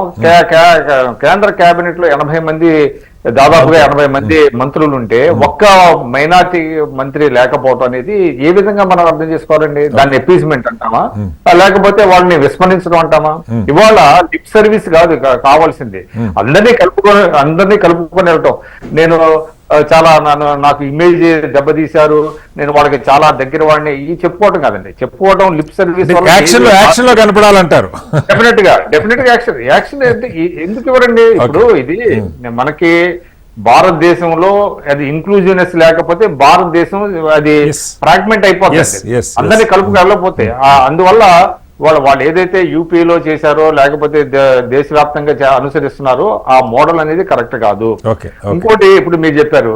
కేంద్ర కేబినెట్ లో 80 మంది దాదాపుగా 80 మంది మంత్రులు ఉంటే ఒక్క మైనార్టీ మంత్రి లేకపోవటం అనేది ఏ విధంగా మనం అర్థం చేసుకోవాలండి? దాన్ని ఎప్పీస్మెంట్ అంటామా, లేకపోతే వాళ్ళని విస్మరించడం అంటామా? ఇవాళ లిప్ సర్వీస్ కాదు కావాల్సింది, అందరినీ కలుపుకొని వెళ్ళటం. నేను చాలా నాకు ఇమేజ్ దెబ్బతీశారు, నేను వాళ్ళకి చాలా దగ్గర వాడిని ఈ చెప్పుకోవటం కాదండి. చెప్పుకోవటం లిప్ సర్వీస్ యాక్షన్ లో కనపడాలంటారు. డెఫినెట్ గా యాక్షన్ ఎందుకు ఇవ్వరండి? ఇప్పుడు ఇది మనకి భారతదేశంలో అది ఇంక్లూజివ్నెస్ లేకపోతే భారతదేశం అది ఫ్రాగ్మెంట్ అయిపోతుంది, అందరినీ కలుపుకు వెళ్ళకపోతే. అందువల్ల వాళ్ళు ఏదైతే యూపీలో చేశారో లేకపోతే దేశవ్యాప్తంగా అనుసరిస్తున్నారో ఆ మోడల్ అనేది కరెక్ట్ కాదు. ఇంకోటి ఇప్పుడు మీరు చెప్పారు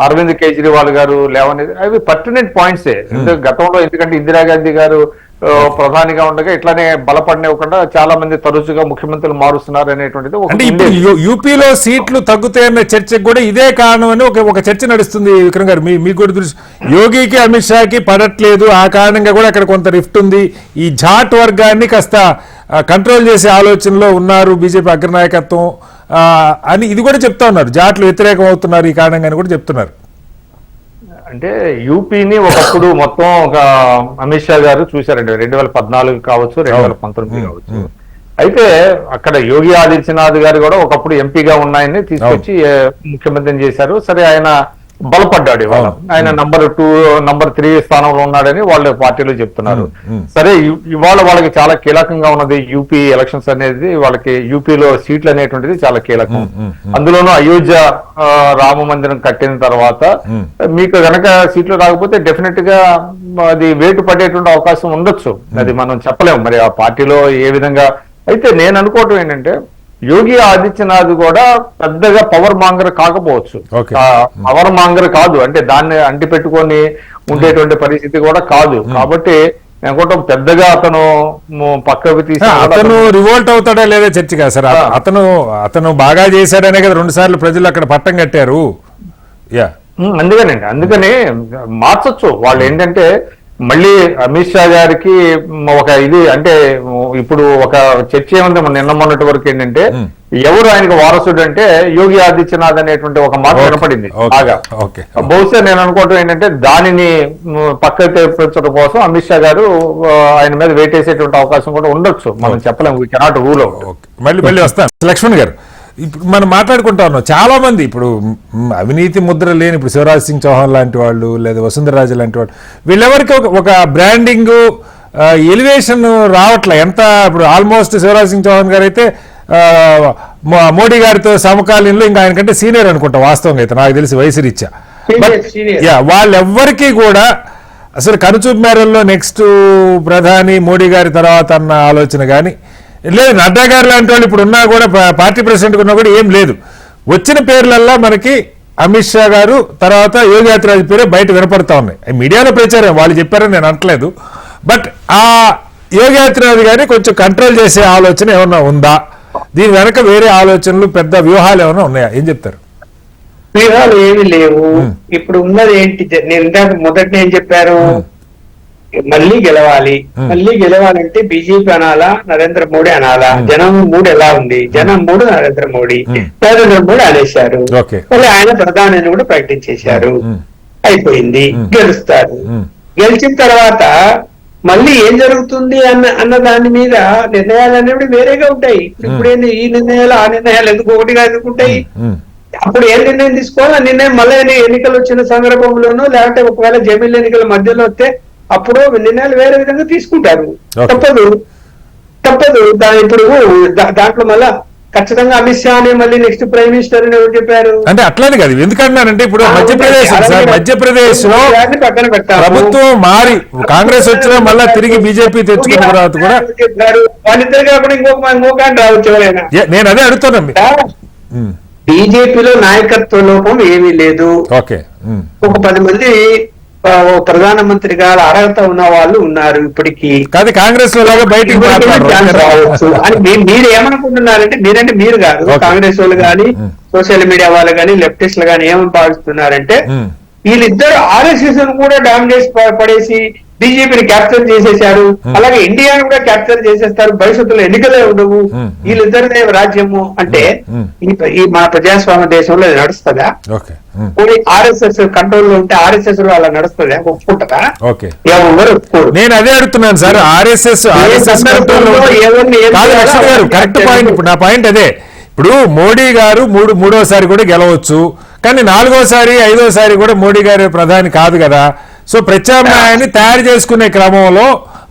అరవింద్ కేజ్రీవాల్ గారు లేవనేది, అవి పర్టినెంట్ పాయింట్సే. గతంలో ఎందుకంటే ఇందిరాగాంధీ గారు ప్రధానిగా ఉండగా ఇట్లానే బలపడనివ్వకుండా చాలా మంది తరచుగా ముఖ్యమంత్రులు మారుస్తున్నారు అనేటువంటిది. అంటే ఇప్పుడు యూపీలో సీట్లు తగ్గుతాయన్న చర్చకు కూడా ఇదే కారణం అని ఒక చర్చ నడుస్తుంది. విక్రమ్ గారు, మీకు కూడా తెలుసు యోగికి అమిత్ షాకి పడట్లేదు, ఆ కారణంగా కూడా అక్కడ కొంత రిఫ్ట్ ఉంది. ఈ జాట్ వర్గాన్ని కాస్త కంట్రోల్ చేసే ఆలోచనలో ఉన్నారు బీజేపీ అగ్రనాయకత్వం అని ఇది కూడా చెప్తా ఉన్నారు. జాట్లు వ్యతిరేకం అవుతున్నారు ఈ కారణంగా కూడా చెప్తున్నారు. అంటే యూపీని ఒకప్పుడు మొత్తం ఒక అమిత్ షా గారు చూశారండి, 2014 కావచ్చు, 2019 కావచ్చు. అయితే అక్కడ యోగి ఆదిత్యనాథ్ గారు కూడా ఒకప్పుడు ఎంపీగా ఉన్నాయని తీసుకొచ్చి ముఖ్యమంత్రిని చేశారు. సరే, ఆయన బలపడ్డాడు. ఇవాళ ఆయన నంబర్ 2, నంబర్ 3 స్థానంలో ఉన్నాడని వాళ్ళు పార్టీలో చెప్తున్నారు. సరే, ఇవాళ వాళ్ళకి చాలా కీలకంగా ఉన్నది యూపీ ఎలక్షన్స్ అనేది. వాళ్ళకి యూపీలో సీట్లు అనేటువంటిది చాలా కీలకం. అందులోనూ అయోధ్య రామ మందిరం కట్టిన తర్వాత మీకు గనక సీట్లు రాకపోతే డెఫినెట్ గా అది వేటు పడేటువంటి అవకాశం ఉండొచ్చు. అది మనం చెప్పలేము మరి ఆ పార్టీలో ఏ విధంగా. అయితే నేను అనుకోవటం ఏంటంటే యోగి ఆదిత్యనాథ్ కూడా పెద్దగా పవర్ మాంగర్ కాకపోవచ్చు, పవర్ మాంగర్ కాదు అంటే దాన్ని అంటి పెట్టుకొని ఉండేటువంటి పరిస్థితి కూడా కాదు. కాబట్టి అనుకోవటం పెద్దగా అతను పక్కకు తీసి అతను రివోల్ట్ అవుతాడా లేదా చర్చ కాదు సార్. అతను బాగా చేశాడనే కదా 2 సార్లు ప్రజలు అక్కడ పట్టం కట్టారు. అందుకని మార్చొచ్చు వాళ్ళు. ఏంటంటే మళ్ళీ అమిత్ షా గారికి ఒక ఇది అంటే ఇప్పుడు ఒక చర్చ ఏముంది నిన్న మొన్నటి వరకు ఏంటంటే ఎవరు ఆయనకు వారసుడు అంటే యోగి ఆదిత్యనాథ్ అనేటువంటి ఒక మాట వినపడింది బాగా. బహుశా నేను అనుకోవటం ఏంటంటే దానిని పక్కకు తెప్పించడం కోసం అమిత్ షా గారు ఆయన మీద వెయిట్ వేసేటువంటి అవకాశం కూడా ఉండొచ్చు, మనం చెప్పలేము. We cannot rule out. మళ్ళీ వస్తాను. లక్ష్మణ్ గారు, ఇప్పుడు మనం మాట్లాడుకుంటా ఉన్నాం చాలా మంది ఇప్పుడు అవినీతి ముద్ర లేని ఇప్పుడు శివరాజ్ సింగ్ చౌహాన్ లాంటి వాళ్ళు లేదా వసుంధరాజు లాంటి వాళ్ళు వీళ్ళెవరికి ఒక బ్రాండింగ్ ఎలివేషన్ రావట్లే. ఎంత ఇప్పుడు ఆల్మోస్ట్ శివరాజ్ సింగ్ చౌహాన్ గారు అయితే మోడీ గారితో సమకాలీనంలో ఇంకా ఆయనకంటే సీనియర్ అనుకుంటా వాస్తవంగా అయితే నాకు తెలిసి వయసు రీత్యా. వాళ్ళెవ్వరికీ కూడా అసలు కనుచూపు మేరల్లో నెక్స్ట్ ప్రధాని మోడీ గారి తర్వాత అన్న ఆలోచన కానీ లేదు. నడ్డా గారు లాంటి వాళ్ళు ఇప్పుడు ఉన్నా కూడా పార్టీ ప్రెసిడెంట్ ఉన్నా కూడా ఏం లేదు. వచ్చిన పేర్లల్లా మనకి అమిత్ షా గారు తర్వాత యోగి ఆదిత్యనాథ్ పేరే బయట వినపడతా ఉన్నాయి. మీడియాలో ప్రచారం వాళ్ళు చెప్పారని నేను అనట్లేదు. బట్ ఆ యోగి ఆదిత్యనాథ్ గారిని కొంచెం కంట్రోల్ చేసే ఆలోచన ఏమన్నా ఉందా? దీని వెనక వేరే ఆలోచనలు పెద్ద వ్యూహాలు ఏమైనా ఉన్నాయా? ఏం చెప్తారు? వ్యూహాలు ఏమి లేవు. ఇప్పుడు ఉన్నది ఏంటి, నేను ఇందాక మొదట ఏం చెప్పారు, మళ్ళీ గెలవాలి. మళ్ళీ గెలవాలంటే బీజేపీ అనాలా నరేంద్ర మోడీ అనాలా? జనం మూడు ఎలా ఉంది? జనం మూడు నరేంద్ర మోడీ అనేశారు. మళ్ళీ ఆయన ప్రధాని కూడా ప్రకటించేశారు. అయిపోయింది, గెలుస్తారు. గెలిచిన తర్వాత మళ్ళీ ఏం జరుగుతుంది అన్న దాని మీద నిర్ణయాలు అనేవి వేరేగా ఉంటాయి. ఇప్పుడు ఏంది ఈ నిర్ణయాలు ఆ నిర్ణయాలు ఎందుకు ఒకటిగా ఎందుకుంటాయి? అప్పుడు ఏ నిర్ణయం తీసుకోవాలి ఆ నిర్ణయం మళ్ళీ ఎన్నికలు వచ్చిన సందర్భంలోనూ లేకపోతే ఒకవేళ జమీన్ ఎన్నికల మధ్యలో వస్తే అప్పుడు నిర్ణయాలు వేరే విధంగా తీసుకుంటారు. తప్పదు. ఇప్పుడు దాంట్లో మళ్ళా ఖచ్చితంగా అమిత్ షా అని మళ్ళీ నెక్స్ట్ ప్రైమ్ మినిస్టర్ అని ఎవరు చెప్పారు? అంటే అట్లానే కాదు. ఎందుకంటున్నానంటే ఇప్పుడు మధ్యప్రదేశ్ లో పక్కన పెట్టారు. ప్రభుత్వం మారి కాంగ్రెస్ వచ్చినా మళ్ళా తిరిగి బీజేపీ తెచ్చుకున్న తర్వాత కూడా వాళ్ళిద్దరు కాకుండా ఇంకొక ఆయన రావచ్చు ఎవరైనా. నేను అదే అడుగుతున్నాను. బీజేపీలో నాయకత్వ లోపం ఏమీ లేదు. ఓకే, ఒక 10 మంది ప్రధానమంత్రిగా అర్హత ఉన్న వాళ్ళు ఉన్నారు ఇప్పటికీ. కాదు కాంగ్రెస్ లో బయటికి రావచ్చు అని మీరు ఏమనుకుంటున్నారంటే, మీరు కాదు కాంగ్రెస్ వాళ్ళు కానీ సోషల్ మీడియా వాళ్ళు కానీ లెఫ్టిస్టులు కానీ ఏమని భావిస్తున్నారంటే వీళ్ళిద్దరు ఆర్ఎస్ఎస్ కూడా డామినేట్ పడేసి బీజేపీని క్యాప్చర్ చేసేశారు. అలాగే ఇండియాను కూడా క్యాప్చర్ చేసేస్తారు. భవిష్యత్తులో ఎన్నికలే ఉండవు. వీళ్ళిద్దరిదే రాజ్యము అంటే ఈ మన ప్రజాస్వామ్య దేశంలో నడుస్తుందా? ఆర్ఎస్ఎస్ కంట్రోల్ లో ఉంటే ఆర్ఎస్ఎస్ అలా నడుస్తుందా? ఒప్పుకుంటారా? ఎవరు ఒప్పుకోరు. నేను అదే అడుగుతున్నాను సార్. RSS correct point. ఇప్పుడు నా పాయింట్ అదే. ఇప్పుడు మోడీ గారు మూడోసారి కూడా గెలవచ్చు, కానీ 4వసారి 5వసారి కూడా మోడీ గారి ప్రధాని కాదు కదా. సో ప్రత్యామ్నాయాన్ని తయారు చేసుకునే క్రమంలో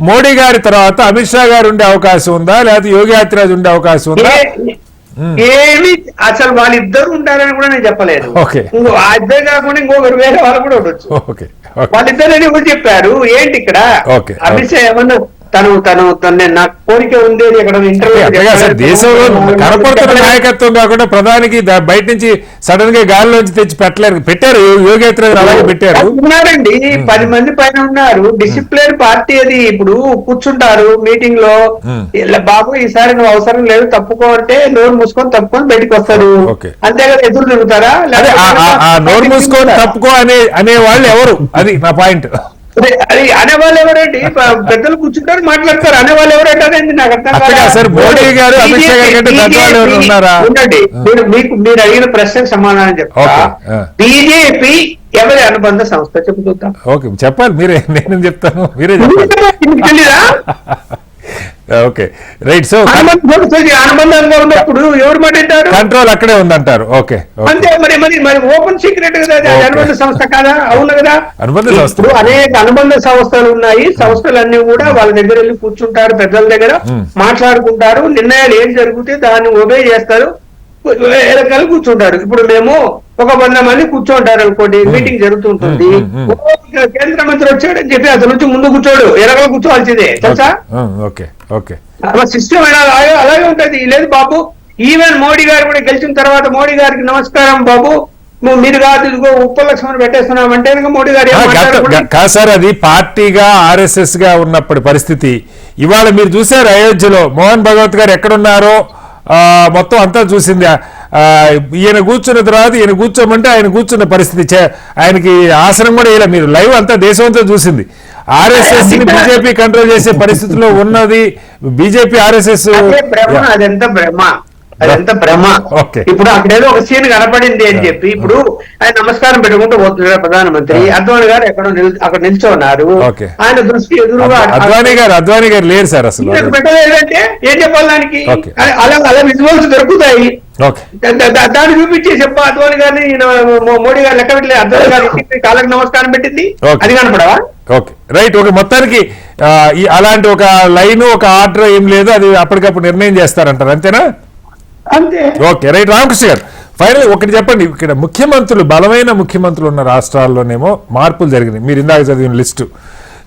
మోడీ గారి తర్వాత అమిత్ షా గారు ఉండే అవకాశం ఉందా, లేకపోతే యోగి ఆదిత్యనాథ్ ఉండే అవకాశం ఉందా? ఏమి అసలు వాళ్ళిద్దరు ఉంటారని కూడా నేను చెప్పలేదు. ఆ ఇద్దరు కాకుండా ఇంకొకరు వేరే వాళ్ళు కూడా ఉండొచ్చు. వాళ్ళిద్దరని కూడా చెప్పారు. ఏంటి ఇక్కడ అమిత్ షా ఏమన్నా నాకు కోరిక ఉంది ఇక్కడ దేశంలో కనపడుతున్న నాయకత్వం కాకుండా ప్రధానికి బయట నుంచి సడన్ గా గాలిలోంచి తెచ్చి పెట్టారు. యోగి ఆదిత్యనాథ్ అలాగే పెట్టారు. ఉన్నారండి, 10 మంది పైన ఉన్నారు. డిసిప్లిన్ పార్టీ అది. ఇప్పుడు కూర్చుంటారు మీటింగ్ లో, బాబు ఈసారి నువ్వు అవసరం లేదు తప్పుకో అంటే నోరు మూసుకొని తప్పుకొని బయటకు వస్తారు. అంతేగాని ఎదురు తిరుగుతారా? నోరు మూసుకొని తప్పుకో అనే వాళ్ళు ఎవరు? అది నా పాయింట్. అది అనేవాళ్ళు ఎవరండి? పెద్దలు కూర్చుంటారు మాట్లాడతారు. అనేవాళ్ళు ఎవరంటే నాకు అర్థం ఉండండి. మీరు అడిగిన ప్రశ్నకు సమాధానం చెప్తా. బీజేపీ ఎవరి అనుబంధ సంస్థ చెబుతుందా? ఓకే చెప్పాలి మీరే, నేను చెప్తాను మీరే తెలీదా? Okay right. సో అనుబంధంగా ఉన్నప్పుడు ఎవరు మాట్లాడారు? కంట్రోల్ అక్కడే ఉందంటారు. ఓకే అంతే. మరి ఓపెన్ సీక్రెట్ కదా, అనుబంధ సంస్థ కాదా? అవును కదా. అనుబంధ సంస్థ అనేక అనుబంధ సంస్థలు ఉన్నాయి. సంస్థలన్నీ కూడా వాళ్ళ దగ్గర వెళ్ళి కూర్చుంటారు, పెద్దల దగ్గర మాట్లాడుకుంటారు. నిర్ణయాలు ఏం జరిగితే దాన్ని ఒబే చేస్తారు, కలిసి కూర్చుంటారు. ఇప్పుడు మేము ఒక 100 మంది కూర్చోంటారు అనుకోండి, మీటింగ్ జరుగుతుంటుంది. కేంద్ర మంత్రి వచ్చాడని చెప్పి అతని నుంచి ముందు కూర్చోడు, ఎరగలు కూర్చోవాల్సిందే తెలుసా? సిస్టమ్ అలాగే ఉంటది. లేదు బాబు, ఈవెన్ మోడీ గారు కూడా గెలిచిన తర్వాత మోడీ గారికి నమస్కారం బాబు, మీరు కాదు ఇదిగో ఉపలక్ష్మణ పెట్టేస్తున్నామంటే మోడీ గారు కాదు సార్. అది పార్టీగా ఆర్ఎస్ఎస్ గా ఉన్నప్పటి పరిస్థితి. ఇవాళ మీరు చూసారు అయోధ్యలో మోహన్ భగవత్ గారు ఎక్కడున్నారో మొత్తం అంతా చూసింది. ఈయన కూర్చున్న తర్వాత ఈయన కూర్చోమంటే ఆయన కూర్చున్న పరిస్థితి, ఆయనకి ఆసనం కూడా ఇలా మీరు లైవ్ అంతా దేశం అంతా చూసింది. ఆర్ఎస్ఎస్ ని బీజేపీ కంట్రోల్ చేసే పరిస్థితిలో ఉన్నది బీజేపీ ఆర్ఎస్ఎస్. అదంతా భ్రమ. ఇప్పుడు అక్కడేదో ఒక సీన్ కనపడింది అని చెప్పి ఇప్పుడు ఆయన నమస్కారం పెట్టుకుంటూ పోతున్నాడు ప్రధానమంత్రి. అద్వానీ గారు అక్కడ నిల్చోన్నారు. ఆయన దృష్టి ఎదురుగా అద్వానీ గారు లేరు సార్ అసలు. పెట్టలేదంటే ఏం చెప్పాలి దానికి? అలా విజువల్స్ దొరుకుతాయి. ఓకే దాన్ని చూపించి చెప్ప అద్వాని గారిని మోడీ గారు లెక్క పెట్టలేదు, అద్వాని గారి ఇంటికి కాళ్ళకి నమస్కారం పెట్టింది, అది కనపడవా? Okay right. ఓకే మొత్తానికి అలాంటి ఒక లైన్ ఒక ఆర్డర్ ఏం లేదు, అది అప్పటికప్పుడు నిర్ణయం చేస్తారంటారు అంతేనా? అంతే. Okay right. రామకృష్ణ గారు ఫైనల్ ఒకటి చెప్పండి, ఇక్కడ ముఖ్యమంత్రులు బలమైన ముఖ్యమంత్రులు ఉన్న రాష్ట్రాల్లోనేమో మార్పులు జరిగినాయి, మీరు ఇందాక చదివిన లిస్టు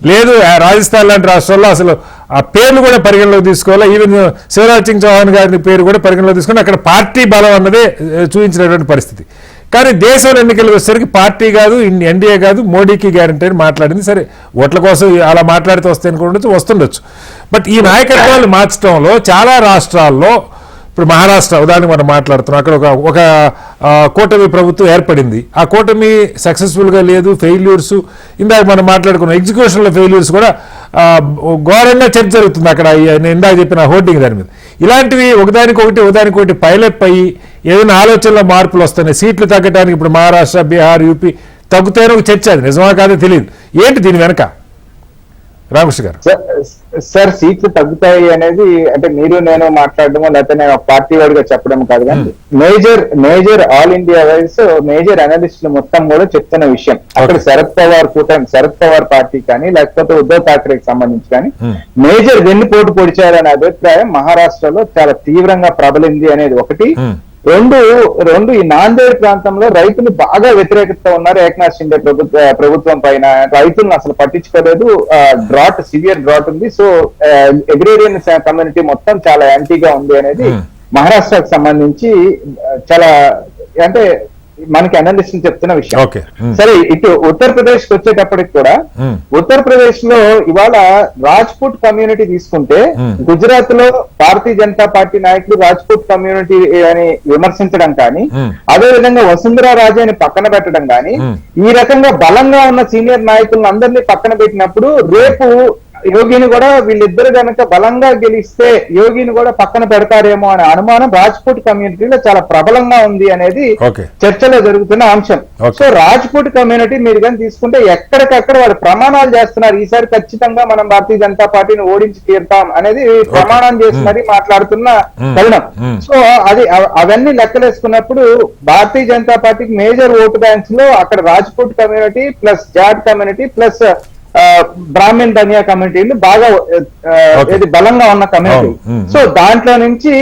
లేదు. రాజస్థాన్ లాంటి రాష్ట్రాల్లో అసలు ఆ పేర్లు కూడా పరిగణలోకి తీసుకోవాలి, ఈవెన్ శివరాజ్ సింగ్ చౌహాన్ గారి పేరు కూడా పరిగణలోకి తీసుకుని అక్కడ పార్టీ బలం అన్నదే చూపించినటువంటి పరిస్థితి. కానీ దేశంలో ఎన్నికలకు వచ్చేసరికి పార్టీ కాదు, ఎన్డీఏ కాదు, మోడీకి గ్యారంటీ అని మాట్లాడింది. సరే ఓట్ల కోసం అలా మాట్లాడితే వస్తే అనుకుంటే వస్తుండొచ్చు, బట్ ఈ నాయకత్వాలు మార్చడంలో చాలా రాష్ట్రాల్లో, ఇప్పుడు మహారాష్ట్ర ఉదాహరణకు మనం మాట్లాడుతున్నాం, అక్కడ ఒక కూటమి ప్రభుత్వం ఏర్పడింది, ఆ కూటమి సక్సెస్ఫుల్గా లేదు, ఫెయిల్యూర్స్, ఇందాక మనం మాట్లాడుకున్నాం ఎగ్జిక్యూషన్లో ఫెయిల్యూర్స్ కూడా ఘోరంగా చర్చ జరుగుతుంది అక్కడ. నేను ఇందాక చెప్పిన హోర్డింగ్ దాని మీద ఇలాంటివి ఒకదానికొకటి పైలప్ అయ్యి ఏదైనా ఆలోచనలో మార్పులు వస్తున్నాయి, సీట్లు తగ్గడానికి ఇప్పుడు మహారాష్ట్ర, బీహార్, యూపీ తగ్గుతాయని ఒక చర్చ, అది నిజమా కాదో తెలియదు. ఏంటి దీని వెనక రామకృష్ణ గారు? సార్ సీట్లు తగ్గుతాయి అనేది అంటే మీరు నేను మాట్లాడడమో లేకపోతే నేను పార్టీ వాడిగా చెప్పడం కాదు, కానీ major all India wise major అనలిస్టులు మొత్తం కూడా చెప్తున్న విషయం. అక్కడ శరద్ పవార్ పార్టీ కానీ లేకపోతే ఉద్ధవ్ ఠాక్రేకి సంబంధించి కానీ మేజర్ వెన్నుపోటు పొడిచారనే అభిప్రాయం మహారాష్ట్రలో చాలా తీవ్రంగా ప్రబలింది అనేది ఒకటి. రెండు ఈ నాందేడ్ ప్రాంతంలో రైతులు బాగా వ్యతిరేకత ఉన్నారు ఏకనాథ్ షిండే ప్రభుత్వం పైన. రైతులను అసలు పట్టించుకోలేదు, సివియర్ డ్రాట్ ఉంది, సో అగ్రేరియన్ కమ్యూనిటీ మొత్తం చాలా యాంటీగా ఉంది అనేది మహారాష్ట్రకు సంబంధించి చాలా అంటే మనకి అనలిస్టులు చెప్తున్న విషయం. సరే ఇటు ఉత్తరప్రదేశ్ కి వచ్చేటప్పటికి కూడా ఉత్తరప్రదేశ్ లో ఇవాళ రాజ్పుట్ కమ్యూనిటీ తీసుకుంటే గుజరాత్ లో భారతీయ జనతా పార్టీ నాయకులు రాజ్పుట్ కమ్యూనిటీ అని విమర్శించడం కానీ, అదే విధంగా వసుంధరా రాజేని పక్కన పెట్టడం కానీ, ఈ రకంగా బలంగా ఉన్న సీనియర్ నాయకులను అందరినీ పక్కన పెట్టినప్పుడు రేపు యోగిని కూడా వీళ్ళిద్దరు కనుక బలంగా గెలిస్తే యోగిని కూడా పక్కన పెడతారేమో అనే అనుమానం రాజ్పుట్ కమ్యూనిటీలో చాలా ప్రబలంగా ఉంది అనేది చర్చలో జరుగుతున్న అంశం. సో రాజ్పుట్ కమ్యూనిటీ మీరు కానీ తీసుకుంటే ఎక్కడికక్కడ వాళ్ళు ప్రమాణాలు చేస్తున్నారు, ఈసారి ఖచ్చితంగా మనం భారతీయ జనతా పార్టీని ఓడించి తీరుతాం అనేది ప్రమాణం చేసి మరీ మాట్లాడుతున్న తరుణం. సో అవన్నీ లెక్కలేసుకున్నప్పుడు భారతీయ జనతా పార్టీకి మేజర్ ఓటు బ్యాంక్స్ లో అక్కడ Rajput community plus Jat community plus Brahmin ధనియా కమ్యూనిటీలు బాగా ఇది బలంగా ఉన్న కమ్యూనిటీ. సో దాంట్లో నుంచి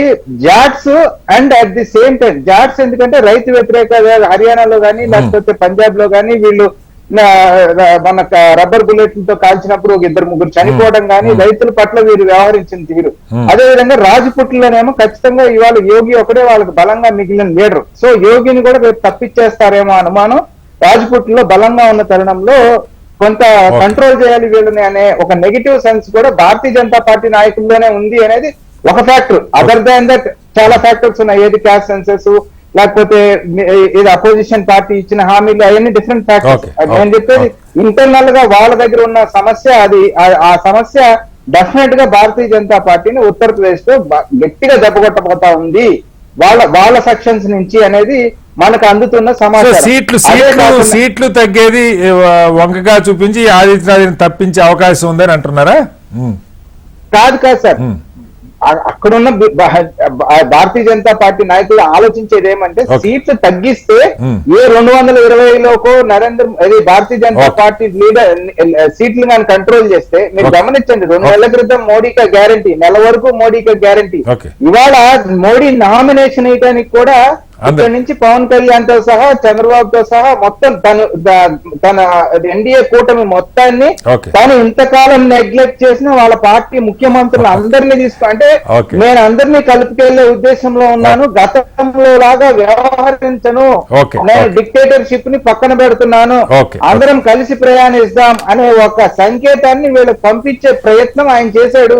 Jats and at the same time Jats ఎందుకంటే రైతు వ్యతిరేక హర్యానాలో కానీ లేకపోతే పంజాబ్ లో కానీ వీళ్ళు మన రబ్బర్ బుల్లెట్లతో కాల్చినప్పుడు ఒక 2-3 చనిపోవడం కానీ రైతుల పట్ల వీరు వ్యవహరించిన తీరు. అదే విధంగా రాజ్పుట్లోనేమో ఖచ్చితంగా ఇవాళ యోగి ఒకటే వాళ్ళకి బలంగా మిగిలిన లీడర్. సో యోగిని కూడా రేపు తప్పించేస్తారేమో అనుమానం రాజ్పుట్ లో బలంగా ఉన్న తరుణంలో కొంత కంట్రోల్ చేయాలి వీళ్ళని అనే ఒక నెగిటివ్ సెన్స్ కూడా భారతీయ జనతా పార్టీ నాయకుల్లోనే ఉంది అనేది ఒక ఫ్యాక్టర్. అదర్ దాన్ దట్ చాలా ఫ్యాక్టర్స్ ఉన్నాయి, ఏది క్యాస్ట్ సెన్సెస్ లేకపోతే ఏది అపోజిషన్ పార్టీ ఇచ్చిన హామీలు అవన్నీ డిఫరెంట్ ఫ్యాక్టర్స్. నేను చెప్పేది ఇంటర్నల్ గా వాళ్ళ దగ్గర ఉన్న సమస్య అది. ఆ సమస్య డెఫినెట్ గా భారతీయ జనతా పార్టీని ఉత్తరప్రదేశ్ లో గట్టిగా దెబ్బకొట్టబోతా ఉంది వాళ్ళ సెక్షన్స్ నుంచి అనేది మనకు అందుతున్న సమాచారం. సీట్లు తగ్గేది వంకగా చూపించి ఆదిత్యనాథ్ని తప్పించే అవకాశం ఉందని అంటున్నారా? కాదు సార్, అక్కడున్న భారతీయ జనతా పార్టీ నాయకులు ఆలోచించేది ఏమంటే సీట్లు తగ్గిస్తే ఏ 220లోకో భారతీయ జనతా పార్టీ లీడర్ సీట్లు కానీ కంట్రోల్ చేస్తే మీరు గమనించండి 2 నెలల క్రితం మోడీకి గ్యారంటీ, నెల వరకు మోడీకి గ్యారంటీ. ఇవాళ మోడీ నామినేషన్ వేయడానికి కూడా ఇక్కడ నుంచి పవన్ కళ్యాణ్ తో సహా చంద్రబాబుతో సహా మొత్తం తన ఎన్డీఏ కూటమి మొత్తాన్ని తాను ఇంతకాలం నెగ్లెక్ట్ చేసిన వాళ్ళ పార్టీ ముఖ్యమంత్రులు అందరినీ అంటే నేను అందరినీ కలుపుకెళ్లే ఉద్దేశంలో ఉన్నాను, గతంలో లాగా వ్యవహరించను, నేను డిక్టేటర్షిప్ ని పక్కన పెడుతున్నాను, అందరం కలిసి ప్రయాణిస్తాం అనే ఒక సంకేతాన్ని వీళ్ళకి పంపించే ప్రయత్నం ఆయన చేశాడు.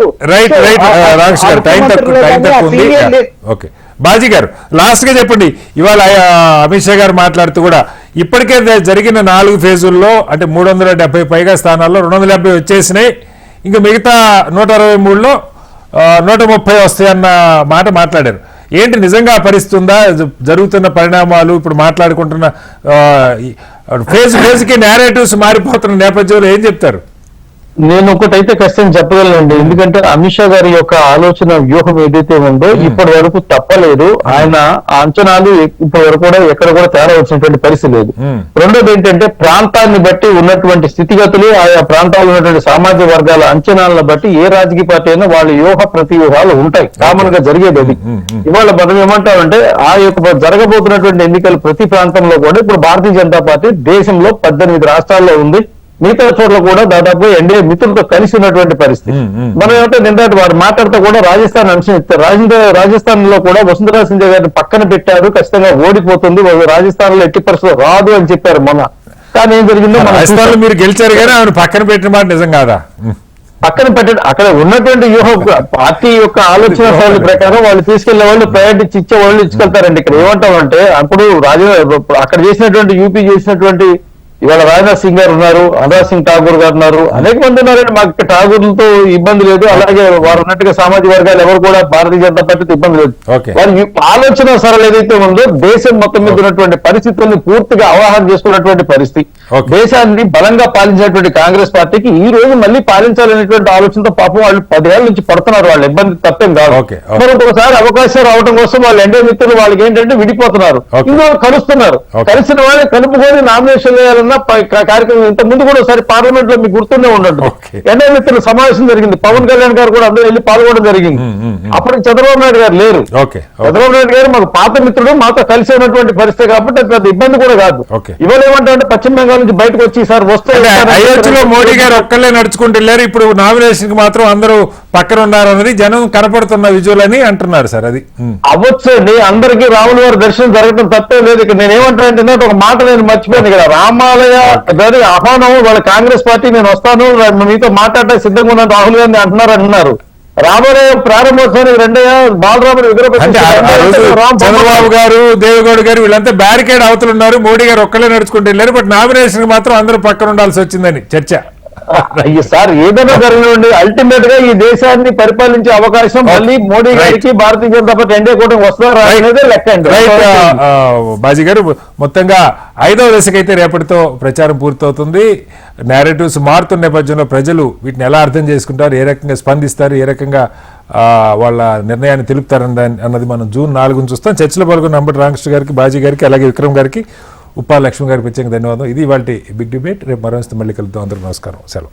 బాజీ గారు లాస్ట్ గా చెప్పండి, ఇవాళ అమిత్ షా గారు మాట్లాడుతూ కూడా ఇప్పటికే జరిగిన 4 ఫేజుల్లో అంటే 370 పైగా స్థానాల్లో 270 వచ్చేసినాయి, ఇంకా మిగతా 163లో 130 వస్తాయన్న మాట మాట్లాడారు. ఏంటి నిజంగా పరిస్థితుందా? జరుగుతున్న పరిణామాలు ఇప్పుడు మాట్లాడుకుంటున్న ఫేజ్కి నేరేటివ్స్ మారిపోతున్న నేపథ్యంలో ఏం చెప్తారు? నేను ఒకటైతే ఖచ్చితంగా చెప్పగలనండి. ఎందుకంటే అమిత్ షా గారి యొక్క ఆలోచన వ్యూహం ఏదైతే ఉందో ఇప్పటి వరకు తప్పలేదు. ఆయన ఆ అంచనాలు ఇప్పటి వరకు కూడా ఎక్కడ కూడా తేడా వచ్చినటువంటి పరిస్థితి లేదు. రెండోది ఏంటంటే ప్రాంతాన్ని బట్టి ఉన్నటువంటి స్థితిగతులు, ఆయా ప్రాంతాల్లో ఉన్నటువంటి సామాజిక వర్గాల అంచనాలను బట్టి ఏ రాజకీయ పార్టీ అయినా వాళ్ళ వ్యూహ ప్రతి వ్యూహాలు ఉంటాయి. కామన్ గా జరిగేది అది. ఇవాళ మనం ఏమంటామంటే ఆ యొక్క జరగబోతున్నటువంటి ఎన్నికలు ప్రతి ప్రాంతంలో కూడా ఇప్పుడు భారతీయ జనతా పార్టీ దేశంలో 18 రాష్ట్రాల్లో ఉంది. మిగతా చోట్ల కూడా దాదాపు ఎన్డీఏ మిత్రులతో కలిసి ఉన్నటువంటి పరిస్థితి. మనం ఏమంటే నిన్నటి వారు మాట్లాడుతూ కూడా రాజస్థాన్ అంశం ఇస్తారు. రాజస్థాన్ లో కూడా వసుంధరా సింధే గారిని పక్కన పెట్టారు, ఖచ్చితంగా ఓడిపోతుంది, రాజస్థాన్ లో ఎట్టి పరిస్థితుల్లో రాదు అని చెప్పారు మొన్న. కానీ ఏం జరిగిందో రాజస్థాన్ లో మీరు గెలిచారు కానీ ఆమెను పక్కన పెట్టిన మాట నిజం కాదా? పక్కన పెట్టండి. అక్కడ ఉన్నటువంటి వ్యూహ పార్టీ యొక్క ఆలోచన శైలి ప్రకారం వాళ్ళు తీసుకెళ్లే వాళ్ళు ప్రయారిటీ ఇచ్చే వాళ్ళు ఇచ్చుకెళ్తారండి. ఇక్కడ ఏమంటామంటే అప్పుడు అక్కడ చేసినటువంటి యూపీ చేసినటువంటి ఇవాళ రాజ్నాథ్ సింగ్ గారు ఉన్నారు, అనురాగ్ సింగ్ ఠాగూర్ గారు ఉన్నారు, అనేక మంది ఉన్నారండి. మాకు ఠాగూర్లతో ఇబ్బంది లేదు. అలాగే వారు ఉన్నట్టుగా సామాజిక వర్గాలు ఎవరు కూడా భారతీయ జనతా పార్టీతో ఇబ్బంది లేదు. వారి ఆలోచన సరళ ఏదైతే ఉందో దేశం మొత్తం మీద ఉన్నటువంటి పరిస్థితుల్ని పూర్తిగా అవగాహన చేసుకున్నటువంటి పరిస్థితి, దేశాన్ని బలంగా పాలించినటువంటి కాంగ్రెస్ పార్టీకి ఈ రోజు మళ్ళీ పాలించాలనేటువంటి ఆలోచనతో పాపం వాళ్ళు 10 ఏళ్ల నుంచి పడుతున్నారు. వాళ్ళ ఇబ్బంది తప్పేం కాదు. మరొకసారి అవకాశం రావడం కోసం వాళ్ళు ఎన్డీఏ మిత్రులు వాళ్ళకి ఏంటంటే విడిపోతున్నారు, ఇంకో కలుస్తున్నారు. కలిసిన వాళ్ళని కలుపుకొని నామినేషన్ వేయాలన్న కార్యక్రమం ఇంత ముందు కూడా ఒకసారి పార్లమెంట్ లో మీకు గుర్తుండే ఉండదు. ఎన్డీఏ మిత్రుల సమావేశం జరిగింది. పవన్ కళ్యాణ్ గారు కూడా అందరూ వెళ్ళి పాల్గొనడం జరిగింది. అప్పుడు చంద్రబాబు నాయుడు గారు లేరు. చంద్రబాబు నాయుడు గారు మాకు పాత మిత్రుడు, మాతో కలిసి ఉన్నటువంటి పరిస్థితి కాబట్టి పెద్ద ఇబ్బంది కూడా కాదు. ఇవాళ ఏమంటే పశ్చిమ బెంగాల్ నుంచి బయటకు వచ్చి సార్ వస్తే అయోధ్యలో మోడీ గారు ఒక్కళ్ళే నడుచుకుంటూ వెళ్ళారు, ఇప్పుడు నామినేషన్ కి మాత్రం అందరూ పక్కన ఉన్నారన్నది జనం కనపడుతున్న విజువల్ అని అంటున్నారు సార్. అది అవ్వచ్చు అండి, అందరికీ రాముల వారి దర్శనం జరగడం తప్పే లేదు. ఇక్కడ నేను ఏమంటానంటే ఒక మాట నేను మర్చిపోయాను. ఇక్కడ రామాలయ ఆహ్వానం వాళ్ళ కాంగ్రెస్ పార్టీ నేను వస్తాను మీతో మాట్లాడటం సిద్ధంగా ఉన్నాను రాహుల్ గాంధీ అంటున్నారు. రామాలయ ప్రారంభోత్సవానికి రెండయ్య బాలరాముని చంద్రబాబు గారు, దేవేగౌడ గారు వీళ్ళంతా బ్యారికేడ్ అవతలున్నారు, మోడీ గారు ఒక్కళ్ళే నడుచుకుంటూ వెళ్ళారు. బట్ నామినేషన్ మాత్రం అందరూ పక్కన ఉండాల్సి వచ్చిందని చర్చ. అయ్యో సార్, ఏదైనా జరగండి, అల్టిమేట్ గా ఈ దేశాన్ని పరిపాలించే అవకాశం మళ్ళీ మోడీ గారికి భారతీయ జనతా పార్టీ ఎన్డీఏ కూటమి వస్తారా అనేది లెక్క అండి. బాజీ గారు, మొత్తంగా 5వ దశకైతే రేపటితో ప్రచారం పూర్తవుతుంది. నేరేటివ్స్ మారుతున్న నేపథ్యంలో ప్రజలు వీటిని ఎలా అర్థం చేసుకుంటారు, ఏ రకంగా స్పందిస్తారు, ఏ రకంగా వాళ్ళ నిర్ణయాన్ని తెలుపుతారని అన్నది మనం జూన్ 4న చూస్తాం. చర్చలో పాల్గొన్న అంబటి రామకృష్ణ గారికి, బాజీ గారికి, అలాగే విక్రమ్ గారికి, ఉప్పా లక్ష్మి గారికి ప్రత్యేక ధన్యవాదం. ఇది ఇవాళ బిగ్ డిబేట్. రేపు మరో మళ్ళీ కలుద్దాం. అందరూ నమస్కారం, సెలవు.